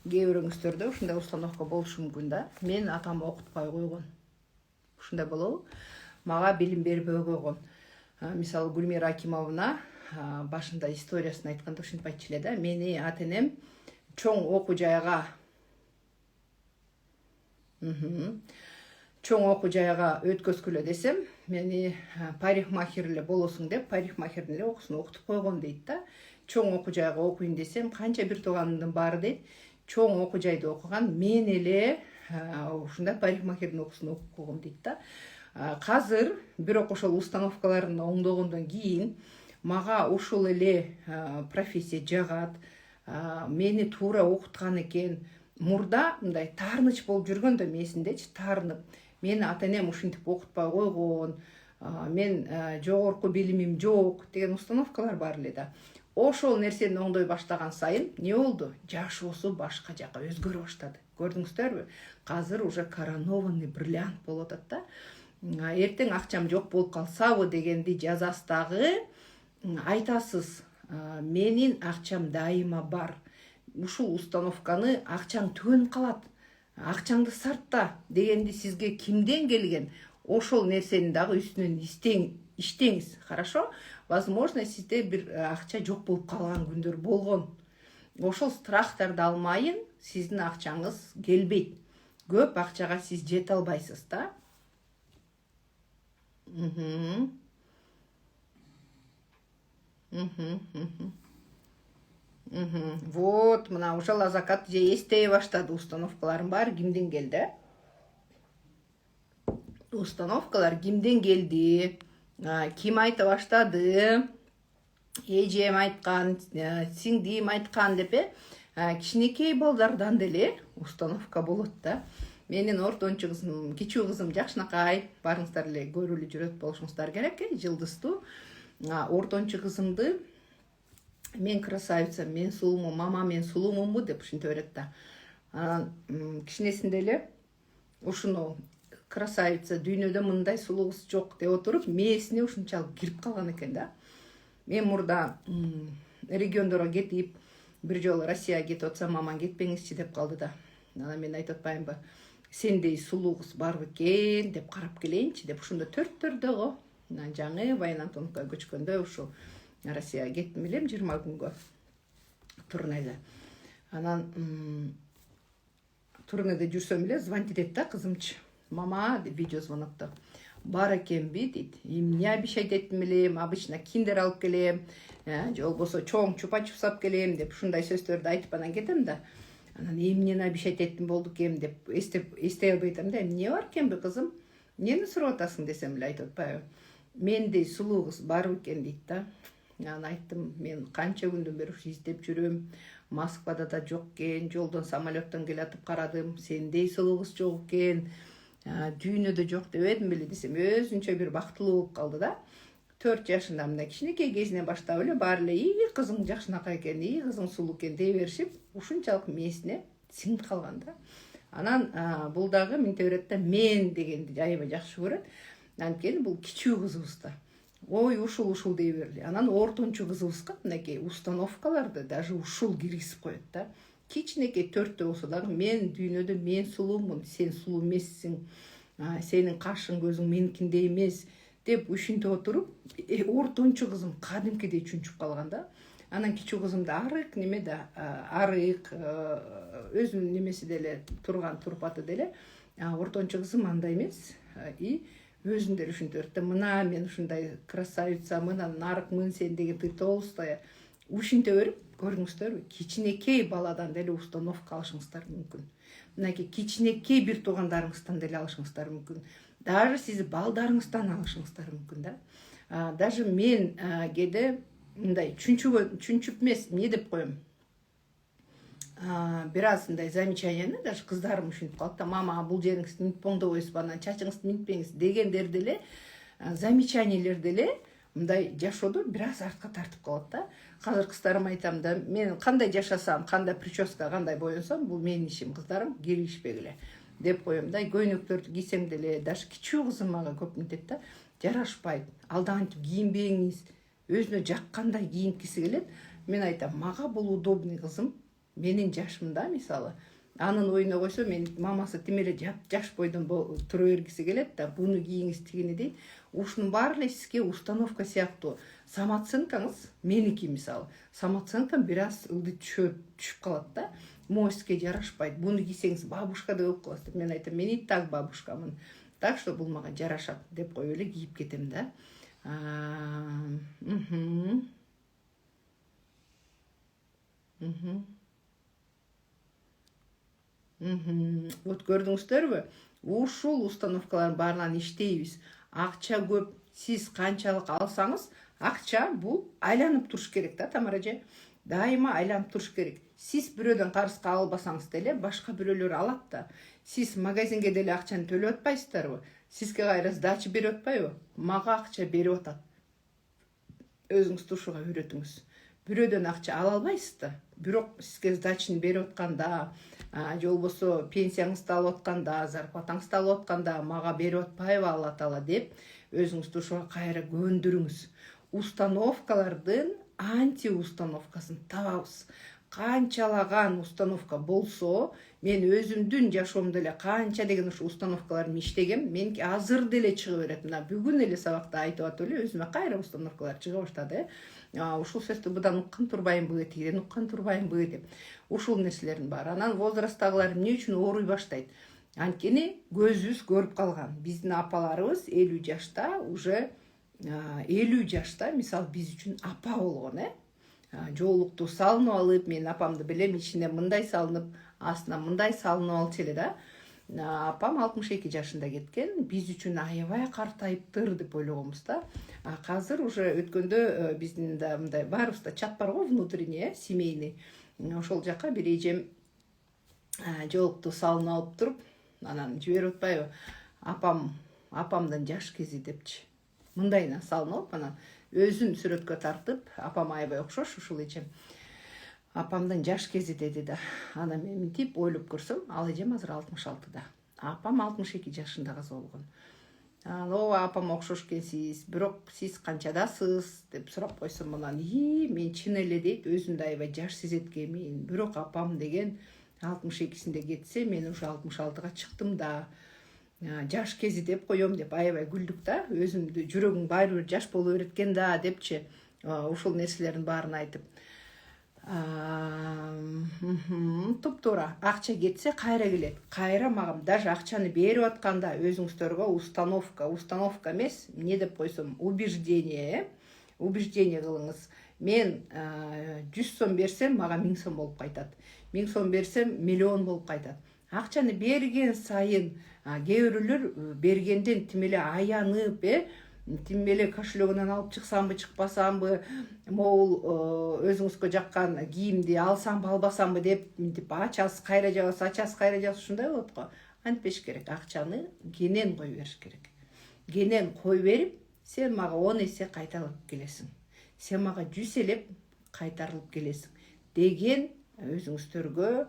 Speaker 1: кээ бирөөңүздөрдө ушундай установка болушу мүмкүн да. Мен атам окутпай койгон. Ушундай болобу? Мага билим бербей койгон. Мисалы, Гүлмира Акимовна башында историясын айтканда ушинтип айтчу эле да. Мени ата-энем чоң окуу жайга өткөзгүлө десем, мени парикмахер эле болосуң деп, парикмахердин эле окуусун окутуп койгон дейт да. Чоң окуу жайга окуйн десем, канча бир тууганымдын баары дейт, чоң окуу жайды окуган, мен эле ушундай парикмахердин окуусун окуп койгом дейт да. Казыр бирок ошол установкаларын оңдогондон кийин мага ушул эле профессия жагат, мени туура окуткан экен. Мурда мындай таарыныч болуп жүргөн да, месиндечи таарынып, мени ата-энем ушинтип окутпай койгон, мен жогорку билимим жок деген установкалар бар эле да. Ошол нерсени оңдой баштаган сайын не болду? Жашоосу башка жака өзгөрө баштады. Көрдүңүздөрбү? Казыр уже коронованный бриллиант болуп атат да. Эртең акчам жок болуп калсабы дегенди жазасыз дагы, айтасыз, менин акчам дайыма бар. Ушул установканы акчаң төнүп калат, акчаңды сартта дегенди сизге кимден келген, ошол нерсени дагы үстүнөн иштеңиз, хорошо? Возможно, сизде бир акча жок болуп калган күндөр болгон. Ошол страхтарды алмайын, сиздин акчаңыз келбейт. Көп акчага сиз жете албайсыз да. Вот, мына уже Лазакат же эстей баштады установкаларын баары кимден келди? Установкалар кимден келди? Ким айта баштады? Эжем айткан, сиңдим айткан деп, кичинекей балдардан деле установка болот да. Менин ортончу кызым, кичүү кызым жакшынакай, барыңыздар эле көрүлү жүрөт болушуңуздар керек, жылдызтуу. Ортончу кызымды мен красавица, мен сулуумун, мама мен сулуумунбу деп ушинтип берет да. Кичинесинде эле ушуну красавица, дүйнөдө мындай сулуу кыз жок деп отуруп, мээсине ушунчалык кирип калган экен да. Мен мурда региондорго кетип, бир жолу Россияга кетип атсам, мамам кетпеңизчи деп калды да. Анан мен айтып атпаймынбы, сендей сулуу кыз барбы экен деп карап келейинчи деп, ошондо төрттөрдөгү жаңы Баян Антоновкага көчкөндө ушу Россияга кеттим элем 20 күнгө турнеде. Анан турнеде жүрсөм эле звонить этет да кызымчы. Мама деп видео звонокто. Бар экенби дейт. Эмне обещать эттим элем, обычно киндер алып келем, же болбосо чоң чупа-чупс алып келем деп ушундай сөздөрдү айтып анан кетем да. Анан эмнени обещать эттим болду экен деп эстей албай атам да. Эмне бар экенби кызым? эмнени сурап атасың десем эле айтып атпайбы, мендей сулуу кыз барбы экен дейт да. Анан айттым, мен канча күндөн бери ушу издеп жүрөм, Москвада да жок экен, жолдон самолеттон келатып карадым, сендей сулуу кыз жок экен, дүйнөдө жок дебедим беле десем, өзүнчө бир бактылуу болуп калды да. 4 жашында мындай кичинекей кезинен баштап эле баары эле ии кызың жакшынакай экен, ии кызың сулуу экен дей беришип, ушунчалык мээсине сиңип калган да. Анан бул дагы минте берет да, мен дегенди аябай жакшы көрөт. Анткени бул кичүү кызыбыз да. Ой, ушул дей берли. Анан ортончу кызыбызга мынакей установкаларды даже ушул киргизип коет да. Кичинекей 4 болсо дагы мен дүйнөдө мен сулуумун, сен сулуу эмессиң, сенин кашың көзүң меникиндей эмес деп ушинтип отуруп, ортончу кызым кадимкидей чүнчүп калган да. Анан кичүү кызым да арык неме да, арык өзүнүн немеси деле турган турпаты деле, ортончу кызым андай эмес. И өзүн деле ушинтип берет да, мына мен ушундай красавица, мындан арыкмын сен деген толстой ушинте берип, көрүңүздөрбү, кичинекей баладан деле установка алышыңыздар мүмкүн. Мынакей кичинекей бир туугандарыңыздан деле алышыңыздар мүмкүн. Даже сиз балдарыңыздан алышыңыздар мүмкүн да. Даже мен кээде мындай чүнчүп эмес, эмне деп коем, бир аз мындай замечанияны даже кыздарым ушинтип калат да, мама бул жериңизди минтип оңдобойсузбу, анан чачыңызды минтпеңиз дегендер деле, замечаниялер деле мындай жашоодо бир аз артка тартып калат да. Азыр кыздарыма айтам да, мен кандай жашасам, кандай прическа, кандай боюнсам, бул менин ишим, кыздарым киришпегиле деп коем да. Көйнөктөрдү кийсең деле, даже кичүү кызым мага көп мынтет да, жарашпайт, алдантип кийинбеңиз, өзүнө жаккандай кийинткиси келет. Мен айтам, мага бул удобный кызым, менин жашымда мисалы, анын оюна койсо, мен мамасы тим эле жаш бойдон тура бергиси келет да, буну кийиңиз тигини дейт. Ушунун баары эле сизге установка сыяктуу. Самооценкаңыз меники мисалы, самооценкам бир аз ылдый түшүп калат да. Могу сизге жарашпайт, буну кийсеңиз бабушкадай болуп каласыз деп. Мен айтам, мен и так бабушкамын, так что бул мага жарашат деп коюп эле кийип кетем да. Вот көрдүңүздөрбү? Ушул установкалардын баарынан иштейбиз. Акча көп, сиз канчалык алсаңыз, акча бул айланып туруш керек да, Тамара эже. Дайыма айланып туруш керек. Сиз бирөөдөн карызга албасаңыз деле, башка бирөөлөр алат да. Сиз магазинге деле акчаны төлөп атпайсыздарбы? Сизге кайра сдача берип атпайбы? Мага акча берип атат. Өзүңүздү ушуга үйрөтүңүз. Бирөөдөн акча ала албайсыз да, бирок сизге сдачаны берип атканда, же болбосо пенсияңызды алып атканда, зарплатаңызды алып атканда, мага берип атпайбы Алла Таала деп, өзүңүздү ушуга кайра көндүрүңүз. Установкалардын анти-установкасын табабыз. Канчалаган установка болсо, мен өзүмдүн жашоомдо эле канча деген ушу установкаларды иштегем, меники азыр деле чыга берет. Мына бүгүн эле сабакта айтып атып эле өзүмө кайра установкалар чыга баштады. Ушул сөздү будан уккан турбайбы, тигиден уккан турбайбы деп. Ушул нерселердин баары. Анан возрасттагылар эмне үчүн ооруй баштайт? Анткени көзүбүз көрүп калган. Биздин апаларыбыз 50 жашта, уже 50 жашта, мисалы, биз үчүн апа болгон, жоолукту салынып алып, мен апамды билем, ичине мындай салынып, астына мындай салынып алчу эле да. Апам 62 жашында кеткен, биз үчүн аябай картайыптыр деп ойлогонбуз да. Азыр уже өткөндө биздин да мындай баарыбызда чат бар го, внутренний, семейный. Ошол жака бир эжем жоолукту салынып алып туруп, анан жиберип атпайбы? Апамдын жаш кези депчи. Мындайына салынып алып, анан өзүн сүрөткө тартып, апам аябай окшош ушул эжем. Апамдын жаш кези деди да. Анан мен мынтип ойлоп көрсөм, ал эжем азыр 66да. Апам 62 жашында кыз болгон. Ооба, апам окшош экенсиз, бирок сиз канчадасыз деп сурап койсом, анан мен чын эле дейт, өзүмдү аябай жаш сезет экенмин. Бирок апам деген 62синде кетсе, мен уже 66га чыктым да. Жаш кези деп коем деп аябай күлдүк да. Өзүмдү жүрөгүм баары бир жаш боло берет экен да депчи. Ушул нерселердин баарын айтып. Туп-туура, акча кетсе кайра келет. Кайра мага даже акчаны берип атканда өзүңүздөргө установка эмес, эмне деп койсом, убеждение кылыңыз. Мен 100 сом берсем, мага 1000 сом болуп кайтат. 1000 сом берсем, миллион болуп кайтат. Акчаны берген сайын кээ бирөөлөр бергенден тим эле аянып, тим эле кошелегинен алып чыксамбы чыкпасамбы, могул өзүңүзгө жаккан кийимди алсамбы албасамбы деп мынтип ачасыз кайра жабасыз, ушундай болот го. Антпеш керек, акчаны кенен кой бериш керек. Кенен кой берип, сен мага 10 эсе кайтарылып келесиң, сен мага 100 элеп кайтарылып келесиң деген өзүңүздөргө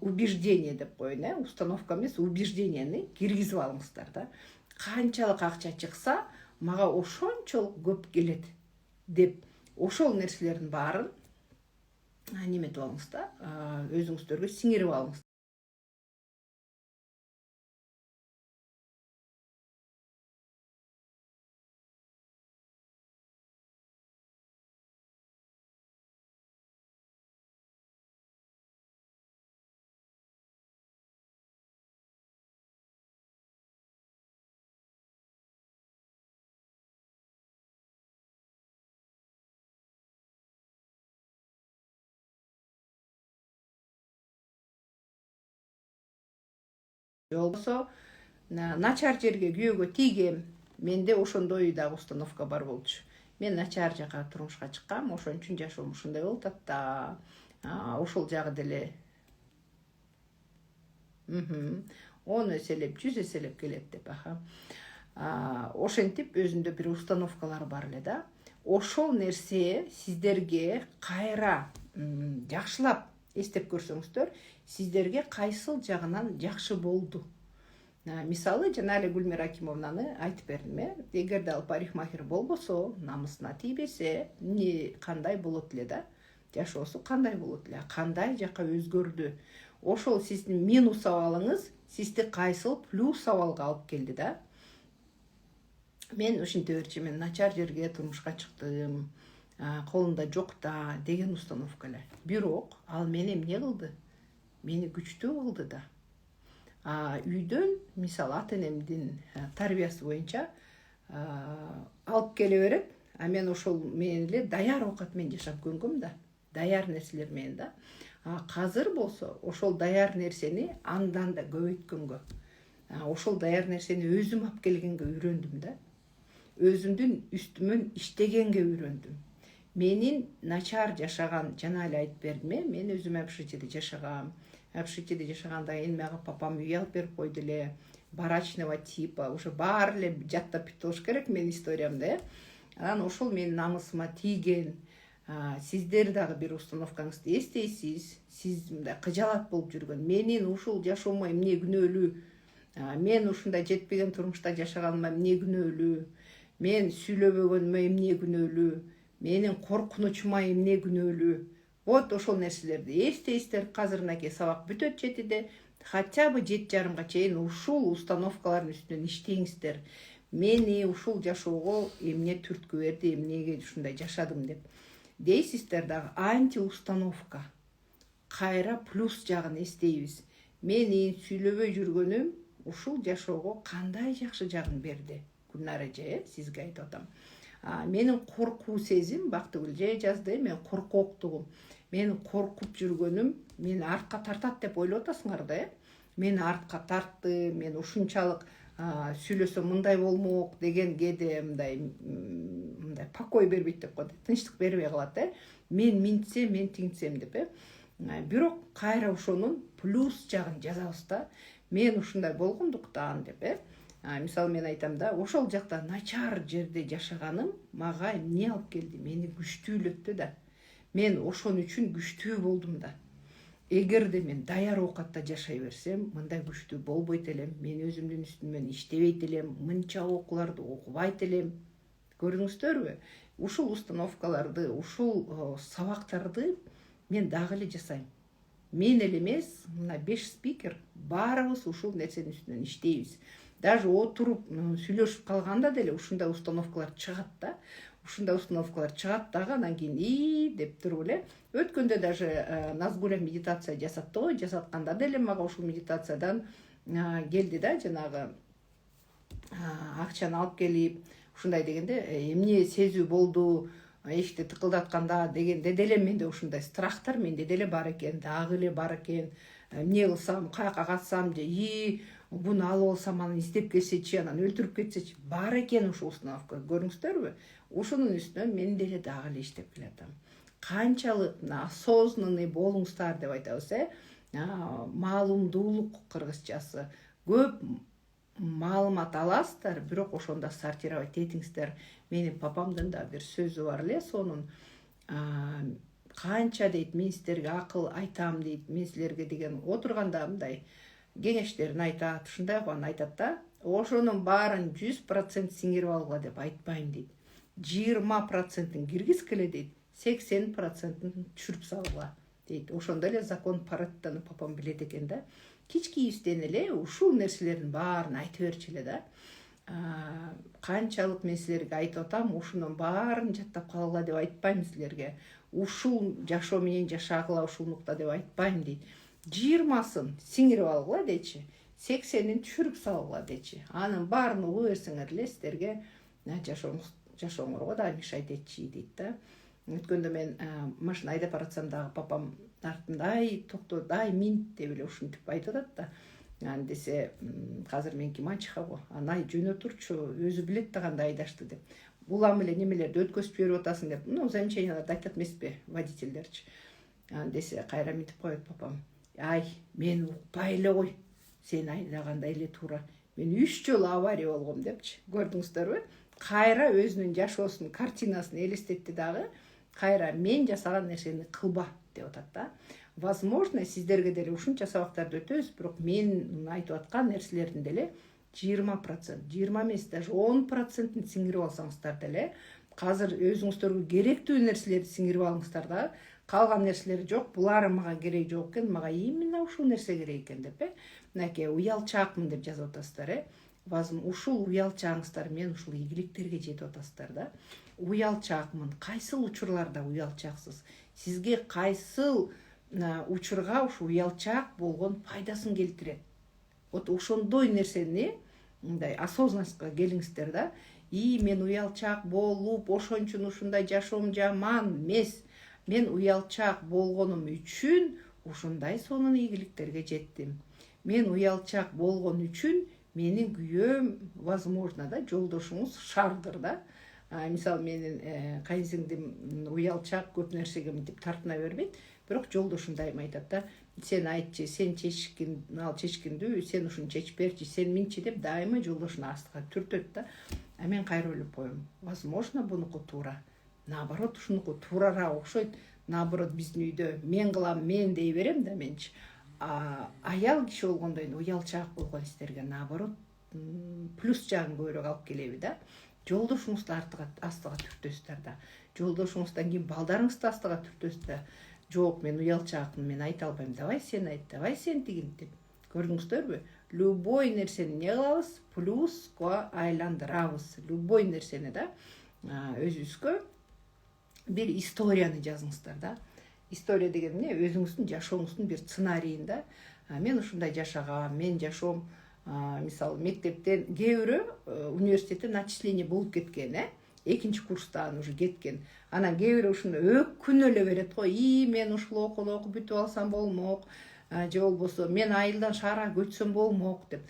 Speaker 1: убеждение деп коеюн, установка эмес, убежденияны киргизип алыңыздар да. Канчалык акча чыкса, мага ошончолук көп келет деп ошол нерселердин баарын неметип алыңыз да, өзүңүздөргө сиңирип алыңыз. Болбосо начар жерге күйөөгө тийгем. Менде ошондой дагы установка бар болчу. Мен начар жака турмушка чыккам, ошон үчүн жашоом ушундай болуп атат да. Ошол жагы деле 10 эселеп, 100 эселеп келет деп. Ошентип өзүндө бир установкалар бар эле да. Ошол нерсе сиздерге кайра жакшылап эстеп көрсөңүздөр, сиздерге кайсыл жагынан жакшы болду. Мисалы, жана эле Гүлмира Акимовнаны айтып бердим, эгерде ал парикмахер болбосо, намысына тийбесе, кандай болот эле да? Жашоосу кандай болот эле? Кандай жака өзгөрдү? Ошол сиздин минус абалыңыз сизди кайсыл плюс абалга алып келди да? Мен ушинте берчү, мен начар жерге турмушка чыктым, колумда жок да деген установка эле. Бирок ал мени эмне кылды? Мени күчтүү кылды да. Үйдөн, мисалы, ата энемдин тарбиясы боюнча алып келе берет, мен ошол менен эле даяр оокат менен жашап көнгөм да, даяр нерселер менен да. Казыр болсо ошол даяр нерсени андан да көбөйткөнгө, ошол даяр нерсени өзүм алып келгенге үйрөндүм да. Өзүмдүн үстүмөн иштегенге үйрөндүм. Менин начар жашаган, жана эле айтып бердим, мен өзүм общежитиеде жашагам. Общежитиеде жашаганда эми ага папам үй алып берип койду эле, барачного типа, уже баары эле жаттап бүтүп болуш керек менин историямды. Анан ошол менин намысыма тийген. Сиздер дагы бир установкаңызды эстейсиз, сиз мындай кыжалат болуп жүргөн, менин ушул жашоомо эмне күнөөлүү, мен ушундай жетпеген турмушта жашаганыма эмне күнөөлүү, мен сүйлөбөгөнүмө эмне күнөөлүү, менин коркунучума эмне күнөөлүү. Вот ошол нерселерди эстейсиздер. Казыр мынакей сабак бүтөт 7-де, хотя бы 7:30 чейин ушул установкалардын үстүнөн иштеңиздер. Мени ушул жашоого эмне түрткү берди, эмнеге ушундай жашадым деп дейсиздер дагы. Анти-установка. Кайра плюс жагын эстейбиз. Менин сүйлөбөй жүргөнүм ушул жашоого кандай жакшы жагын берди. Гүлнара эже, сизге айтып атам. Менин коркуу сезим, Бактыгүл эже жазды, мен коркоктугум. Менин коркуп жүргөнүм мени артка тартат деп ойлоп атасыңар да, мени артка тартты, мен ушунчалык сүйлөсөм мындай болмок деген кээде мындай покой бербейт деп коет, тынчтык бербей калат, мен минтсем, мен тиңсем деп. Бирок кайра ошонун плюс жагын жазабыз да. Мен ушундай болгондуктан деп. Мисалы, мен айтам да, ошол жакта начар жерде жашаганым мага эмне алып келди? Мени күчтүүлөттү да. Мен ошон үчүн күчтүү болдум да. Эгерде мен даяр оокатта жашай берсем, мындай күчтүү болбойт элем. Мен өзүмдүн үстүмөн иштебейт элем, мынча окууларды окубайт элем. Көрдүңүздөрбү? Ушул установкаларды, ушул сабактарды мен дагы эле жасайм. Мен эле эмес, мына 5 спикер баарыбыз ушул нерсенин үстүнөн иштейбиз. Даже отуруп сүйлөшүп калганда деле ушундай установкалар чыгат да. Ушундай установкалар чыгат дагы, анан кийин деп туруп эле. Өткөндө даже Назгуля медитация жасатты го, жасатканда деле мага ушул медитациядан келди да, жанагы акчаны алып келип, ушундай дегенде эмне сезүү болду, эшикти тыкылдатканда дегенде деле менде ушундай страхтар менде деле бар экен, дагы эле бар экен. эмне кылсам, каяка катсам же буну алып алсам анан издеп келсечи, анан өлтүрүп кетсечи, бар экен ушул установка. Көрдүңүздөрбү? Ушунун үстүнөн мен деле дагы эле иштеп келатам. Канчалык осознанный болуңуздар деп айтабыз, маалымдуулук кыргызчасы. Көп маалымат аласыздар, бирок ошондо сортировать этиңиздер. Менин папамдын да бир сөзү бар эле, сонун канча дейт, мен силерге акыл айтам дейт, мен силерге деген отурганда мындай кеңештерин айтат, ушундай кылган айтат да, ошонун баарын 100% сиңирип алгыла деп айтпайм дейт. 20%-ын киргизгиле дейт, 80%-ын түшүрүп салгыла дейт. Ошондо эле закон Пареттону папам билет экен да. Кичкийибизден эле ушул нерселердин баарын айта берчү эле да. Канчалык мен силерге айтып атам, ушунун баарын жаттап калгыла деп айтпайм силерге. Ушул жашоо менен жашагыла ушул нукта деп айтпайм дейт. 20-сын сиңирип алгыла дечи, 80-ин түшүрүп салгыла дечи. Анын баарын угуп берсеңер эле силерге жашооңорго да мешать этчи дейт да. Өткөндө мен машина айдап баратсам дагы папам артымдай токтодай мин деп эле ушинтип айтып атат да. Аны десе, азыр меники мачеха го, аны жөнө турчу, өзү билет да кандай айдашты деп. Улам эле немелерди өткөзүп жиберип атасың деп, замечанияларды айтат эмеспи водительдерчи. Аны десе, кайра мынтип коет папам. Ай, мен укпай эле кой, сен айдагандай эле туура. Мен 3 жолу авария болгом депчи. Көрдүңүздөрбү? Кайра өзүнүн жашоосунун картинасын элестетти дагы, кайра мен жасаган нерсени кылба деп атат да. Возможно, сиздерге деле ушунча сабактарды өтөбүз, бирок мен айтып аткан нерселердин деле 20%, 20 эмес, даже 10%-ын сиңирип алсаңыздар деле, азыр өзүңүздөргө керектүү нерселерди сиңирип алыңыздар да. Калган нерселер жок, булар мага керек жок экен, мага именно ушул нерсе керек экен деп, мынакей уялчаакмын деп жазып атасыздар, ушул уялчааңыздар мен ушул ийгиликтерге жетип атасыздар да. Уялчаакмын. Кайсыл учурларда уялчаксыз? Сизге кайсыл учурга ушу уялчаак болгон пайдасын келтирет? Вот ошондой нерсени мындай осознанностька келиңиздер да. Мен уялчаак болуп, ошон ушундай жашоом жаман эмес. Мен уялчаак болгонум үчүн ушундай сонун ийгиликтерге жеттим. Мен уялчаак болгон үчүн менин күйөөм, возможно да, жолдошуңуз шардыр да. Мисалы, менин кайынсиңдим уялчаак, көп нерсеге мынтип тартына бербейт, бирок жолдошум дайыма айтат да, сен айтчы, сен чечкин, ал чечкиндүү, сен ушуну чечип берчи, сен минчи деп дайыма жолдошун астыга түртөт да. Мен кайра ойлоп коем, возможно, бунуку туура. Наоборот, ушунуку туурарак окшойт. Наоборот, биздин үйдө мен кылам, мен дей берем да менчи. Аял киши болгондон кийин уялчаак болгон истерге наоборот плюс жагын көбүрөөк алып келеби да. Жолдошуңузду астыга түртөсүздөр да. Жолдошуңуздан кийин балдарыңызды астыга түртөсүздөр да. Жок, мен уялчаакмын, мен айта албайм. Давай сен айт, давай сен тигин деп. Көрдүңүздөрбү? Любой нерсени не кылабыз? Плюска айландырабыз. Любой нерсени да. Өзүбүзгө бир историяны жазыңыздар да. История деген эмне? Өзүңүздүн жашооңуздун бир сценарийин да. Мен ушундай жашагам, мен жашоом, мисалы, мектептен кээ бирөө университеттен отчисление болуп кеткен, экинчи курстан уже кеткен. Анан кээ бирөө ушуну өкүнө эле берет го. Мен ушул окууну окуп бүтүп алсам болмок, же болбосо мен айылдан шаарга көчсөм болмок деп.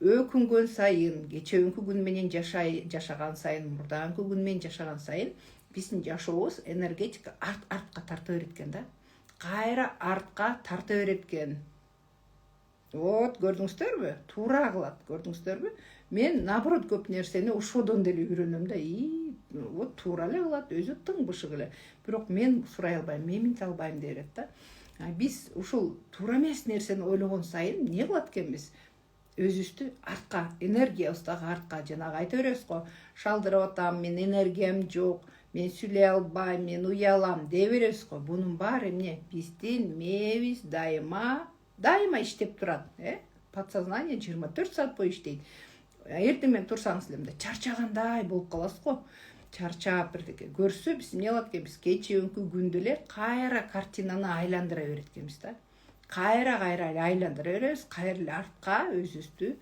Speaker 1: Өкүнгөн сайын, кечээкү күн менен жашаган сайын, мурдаңкы күн менен жашаган сайын биздин жашообуз энергетика артка тарта берет экен да. Кайра артка тарта берет экен. Вот, көрдүңүздөрбү? Туура кылат, көрдүңүздөрбү? Мен наоборот көп нерсени ошодон деле үйрөнөм да. Вот туура эле кылат, өзү тың бышык эле. Бирок мен сурай албайм, мен минте албайм деп берет да. Биз ушул туура эмес нерсени ойлогон сайын эмне кылат экенбиз? Өзүбүздү артка, энергиябызды артка, жанагы айта беребиз го, шалдырып атам, мен энергиям жок, мен сүйлөй албайм, мен уялам дей беребиз го. Бунун баары эмне? Биздин мээбиз дайыма иштеп турат, подсознание 24 саат бою иштейт. Эртең менен турсаңыз эле мындай чарчагандай болуп каласыз го. Чарчап бирдеке көрсө, биз эмне кылат экенбиз? Кечээкү күндө эле кайра картинаны айландыра берет экенбиз да. Кайра айландыра беребиз, кайра эле артка өзүбүздү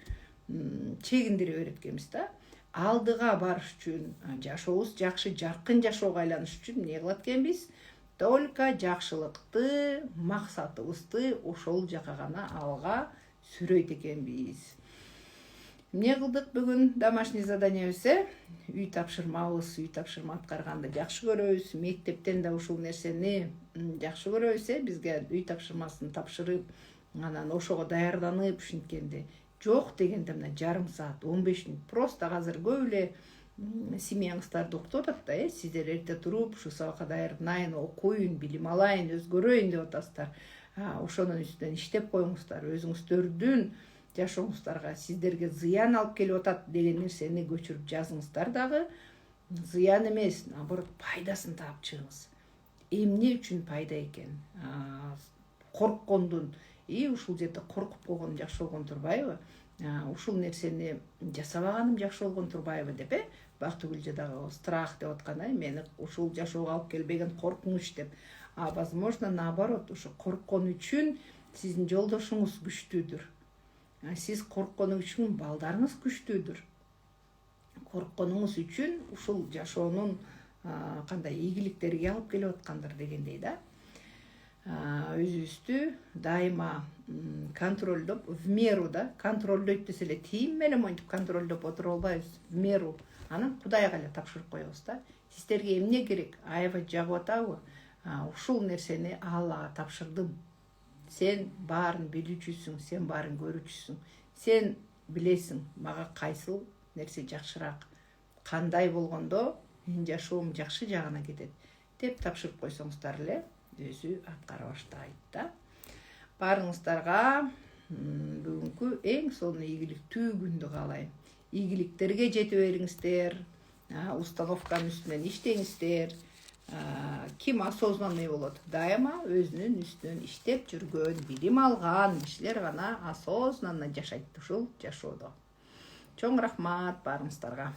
Speaker 1: чегиндире берет экенбиз да. Алдыга барыш үчүн, жашообуз жакшы, жаркын жашоого айланыш үчүн эмне кылат экенбиз? только жакшылыкты, максатыбызды ошол жака гана алга сүрөйт экенбиз. Эмне кылдык бүгүн домашний заданиябызды? Үй тапшырмабыз, үй тапшырма аткарганды жакшы көрөбүз. Мектептен да ушул нерсени жакшы көрөбүз, бизге үй тапшырмасын тапшырып, анан ошого даярданып ушинткенде. Жок дегенде мына жарым саат, 15 мүнөт. Просто азыр көп эле семьяңыздарды уктап атат да, сиздер эрте туруп, ушу сабакка даярданайын, окуйын, билим алайын, өзгөрөйүн деп атасыздар. Ошонун үстүнөн иштеп коюңуздар, өзүңүздөрдүн жашооңуздарга сиздерге зыян алып келип атат деген нерсени көчүрүп жазыңыздар дагы. Зыян эмес, наоборот, пайдасын таап чыгыңыз. Эмне үчүн пайда экен? Корккондун, ушул жерде коркуп койгон жакшы болгон турбайбы? Ушул нерсени жасабаганым жакшы болгон турбайбы деп, Бактыгүл жадагы страх деп аткан, мени ушул жашоого алып келбеген коркунуч деп. Возможно, наоборот, ушу корккон үчүн сиздин жолдошуңуз күчтүүдүр. Сиз коркконуңуз үчүн балдарыңыз күчтүүдүр. Коркконуңуз үчүн ушул жашоонун кандай ийгиликтерге алып келип аткандыр дегендей да. Өзүбүздү дайыма контролдоп, в меру да, контролдойт десе эле тиим менен монтип контролдоп отура албайбыз. В меру. Анан Кудайга эле тапшырып коебуз да. Сиздерге эмне керек? Аябай жагып атабы? Ушул нерсени Аллага тапшырдым. Сен баарын билүүчүсүң, сен баарын көрүүчүсүң. Сен билесиң, мага кайсыл нерсе жакшыраак. Кандай болгондо менин жашоом жакшы жагына кетет деп тапшырып койсоңуздар эле, өзү аткара баштайт да. Баарыңыздарга бүгүнкү эң сонун ийгиликтүү күндү каалайм. Ийгиликтерге жете бериңиздер, установканын үстүнөн иштеңиздер. Ким осознанный болот? Дайыма өзүнүн үстүнөн иштеп жүргөн, билим алган кишилер гана осознанно жашайт ушул жашоодо. Чоң рахмат баарыңыздарга.